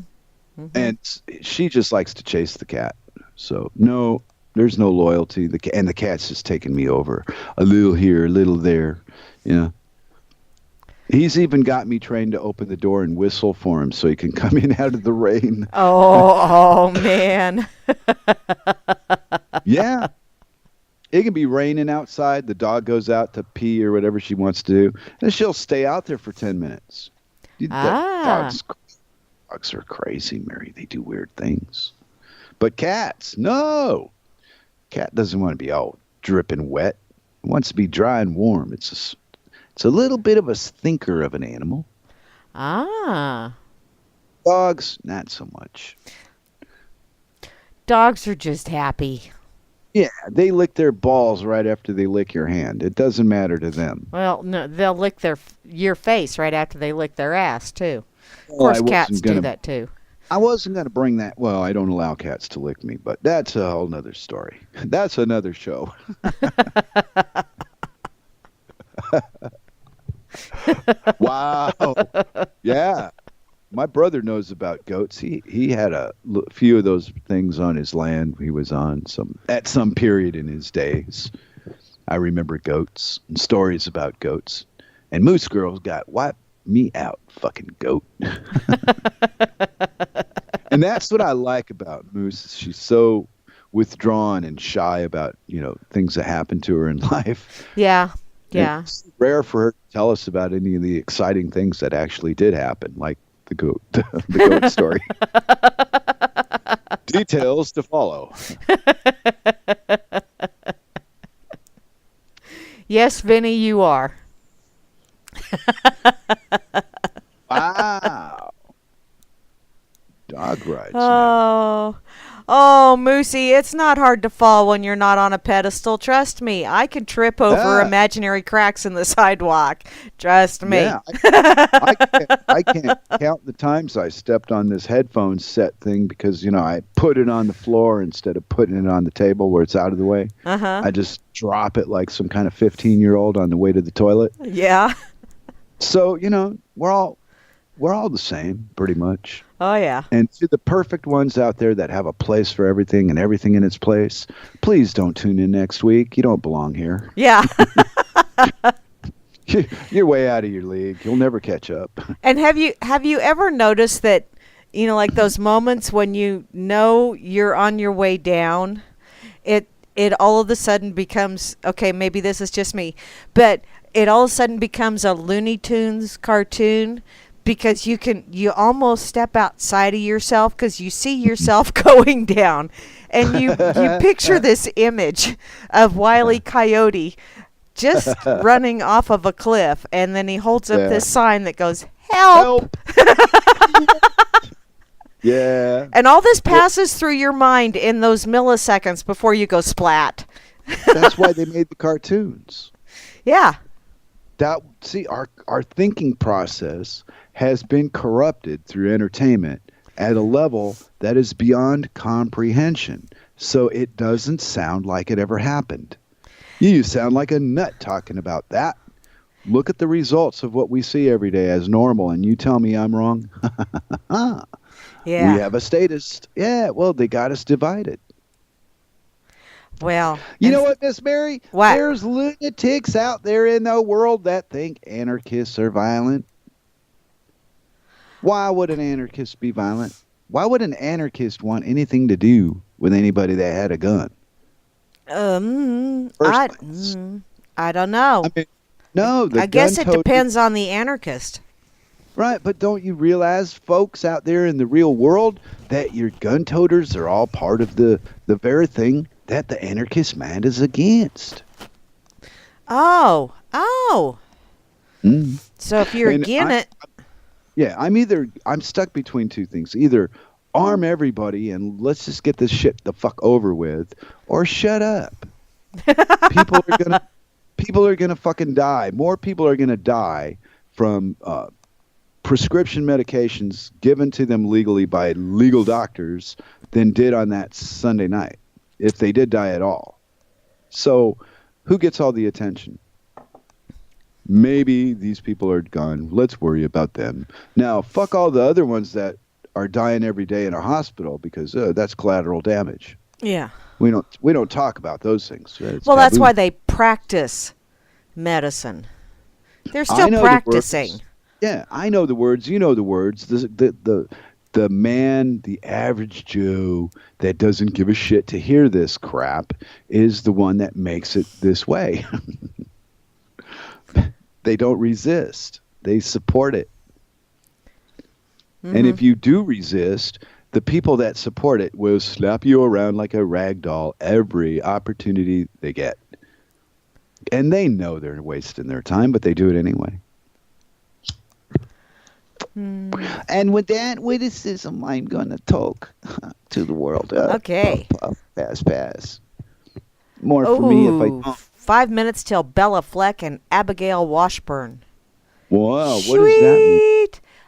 And she just likes to chase the cat. So, no, there's no loyalty. And the cat's just taking me over. A little here, a little there. He's even got me trained to open the door and whistle for him so he can come in out of the rain. Oh man. Yeah. It can be raining outside. The dog goes out to pee or whatever she wants to do. And she'll stay out there for 10 minutes. Dogs are crazy, Mary. They do weird things. But cats, no. Cat doesn't want to be all dripping wet. It wants to be dry and warm. It's a little bit of a thinker of an animal. Ah. Dogs, not so much. Dogs are just happy. Yeah, they lick their balls right after they lick your hand. It doesn't matter to them. Well, no, they'll lick your face right after they lick their ass, too. Of course, cats do that, too. I wasn't going to bring that. Well, I don't allow cats to lick me, but that's a whole nother story. That's another show. Wow. Yeah. My brother knows about goats. He had a few of those things on his land he was on at some period in his days. I remember goats and stories about goats. And Moose Girl's got wipe me out, fucking goat. And that's what I like about Moose. She's so withdrawn and shy about, things that happen to her in life. Yeah. Yeah. It's rare for her to tell us about any of the exciting things that actually did happen, like the goat story. Details to follow. Yes, Vinny, you are. Wow. Dog rides. Oh, Oh, Moosey, it's not hard to fall when you're not on a pedestal. Trust me. I could trip over imaginary cracks in the sidewalk. Trust me. Yeah, I can't count the times I stepped on this headphone set thing because, I put it on the floor instead of putting it on the table where it's out of the way. Uh-huh. I just drop it like some kind of 15-year-old on the way to the toilet. Yeah. So, we're all the same, pretty much. Oh, yeah. And to the perfect ones out there that have a place for everything and everything in its place, please don't tune in next week. You don't belong here. Yeah. You're way out of your league. You'll never catch up. And have you ever noticed that, like those moments when you're on your way down, it all of a sudden becomes, okay, maybe this is just me, but it all of a sudden becomes a Looney Tunes cartoon. Because you almost step outside of yourself because you see yourself going down, and you picture this image of Wile E. Coyote just running off of a cliff, and then he holds up this sign that goes, "Help!" Yeah. And all this passes through your mind in those milliseconds before you go splat. That's why they made the cartoons. Yeah. Our thinking process has been corrupted through entertainment at a level that is beyond comprehension. So it doesn't sound like it ever happened. You sound like a nut talking about that. Look at the results of what we see every day as normal, and you tell me I'm wrong? Yeah. We have a statist. Yeah, well, they got us divided. Well, you know what, Miss Mary? What? There's lunatics out there in the world that think anarchists are violent. Why would an anarchist be violent? Why would an anarchist want anything to do with anybody that had a gun? I don't know. I mean, no, I guess it depends on the anarchist. Right, but don't you realize, folks out there in the real world, that your gun toters are all part of the very thing that the anarchist mind is against? Oh. Mm. So if you're against it. Yeah, I'm stuck between two things. Either arm everybody and let's just get this shit the fuck over with, or shut up. People are gonna fucking die. More people are gonna die from prescription medications given to them legally by legal doctors than did on that Sunday night, if they did die at all. So who gets all the attention? Maybe these people are gone. Let's worry about them. Now, fuck all the other ones that are dying every day in a hospital because that's collateral damage. Yeah. We don't talk about those things. Well, that's why they practice medicine. They're still practicing. Yeah, I know the words. You know the words. The man, the average Joe that doesn't give a shit to hear this crap is the one that makes it this way. They don't resist. They support it. Mm-hmm. And if you do resist, the people that support it will slap you around like a rag doll every opportunity they get. And they know they're wasting their time, but they do it anyway. And with that witticism, I'm going to talk to the world. Okay. Pass. More for me if I don't. 5 minutes till Bella Fleck and Abigail Washburn. Wow, what Sweet. does that mean?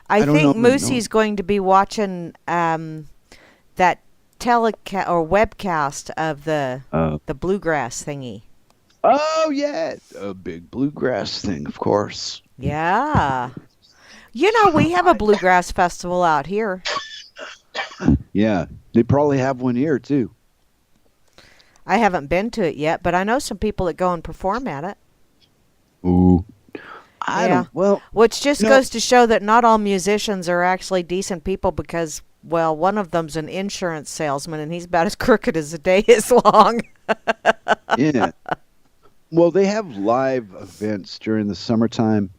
I think Moosey's going to be watching that telecast or webcast of the bluegrass thingy. Oh, yeah. A big bluegrass thing, of course. Yeah. We have a bluegrass festival out here. Yeah, they probably have one here, too. I haven't been to it yet, but I know some people that go and perform at it. Ooh. Which just goes to show that not all musicians are actually decent people because, well, one of them's an insurance salesman, and he's about as crooked as a day is long. Yeah. Well, they have live events during the summertime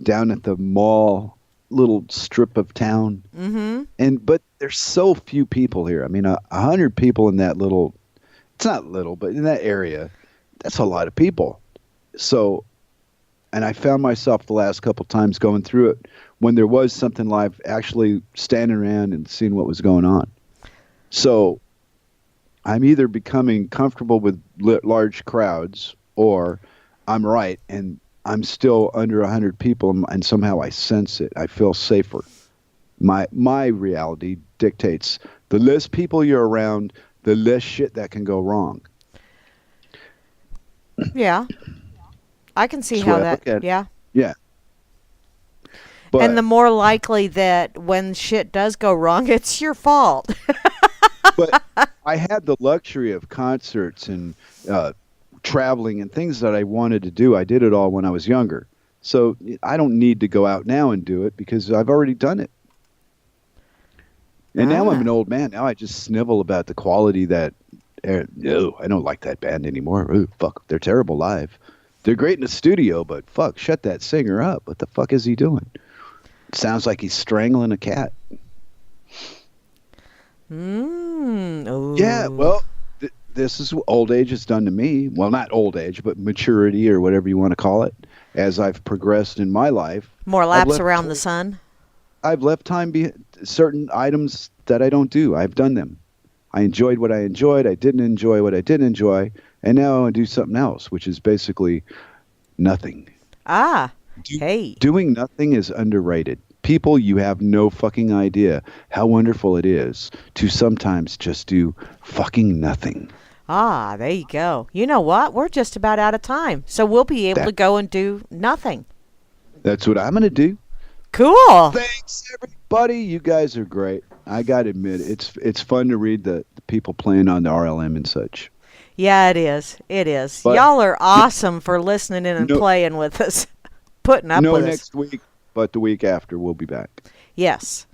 down at the mall, little strip of town. Mm-hmm. But there's so few people here. I mean, 100 people in that little... It's not little, but in that area, that's a lot of people. So, and I found myself the last couple times going through it when there was something live, actually standing around and seeing what was going on. So, I'm either becoming comfortable with large crowds, or I'm right and I'm still under 100 people, and somehow I sense it. I feel safer. My reality dictates the less people you're around, the less shit that can go wrong. Yeah. I can see That's how the way I that. look at it. Yeah. Yeah. But And the more likely that when shit does go wrong, it's your fault. but I had the luxury of concerts and traveling and things that I wanted to do. I did it all when I was younger. So I don't need to go out now and do it because I've already done it. And now I'm an old man. Now I just snivel about the quality that, no, I don't like that band anymore. Ooh, fuck, they're terrible live. They're great in the studio, but fuck, shut that singer up. What the fuck is he doing? It sounds like he's strangling a cat. Ooh. Yeah, well, this is what old age has done to me. Well, not old age, but maturity or whatever you want to call it. As I've progressed in my life. More laps around the sun. I've left time certain items that I don't do. I've done them. I enjoyed what I enjoyed. I didn't enjoy what I didn't enjoy. And now I want to do something else, which is basically nothing. Hey. Doing nothing is underrated. People, you have no fucking idea how wonderful it is to sometimes just do fucking nothing. There you go. You know what? We're just about out of time. So we'll be able to go and do nothing. That's what I'm going to do. Cool. Thanks, everybody. You guys are great. I got to admit, it's fun to read the people playing on the RLM and such. Yeah, it is. It is. But y'all are awesome for listening in and playing with us. Putting up with us. No next week, but the week after we'll be back. Yes.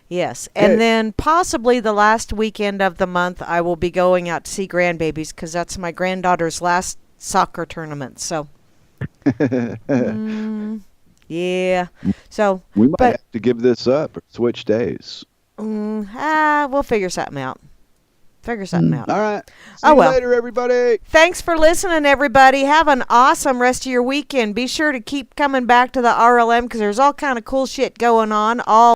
Yes. And then possibly the last weekend of the month, I will be going out to see grandbabies because that's my granddaughter's last soccer tournament. So, yeah. So we might have to give this up or switch days. We'll figure something out. All right. See you later, everybody. Thanks for listening, everybody. Have an awesome rest of your weekend. Be sure to keep coming back to the RLM because there's all kind of cool shit going on all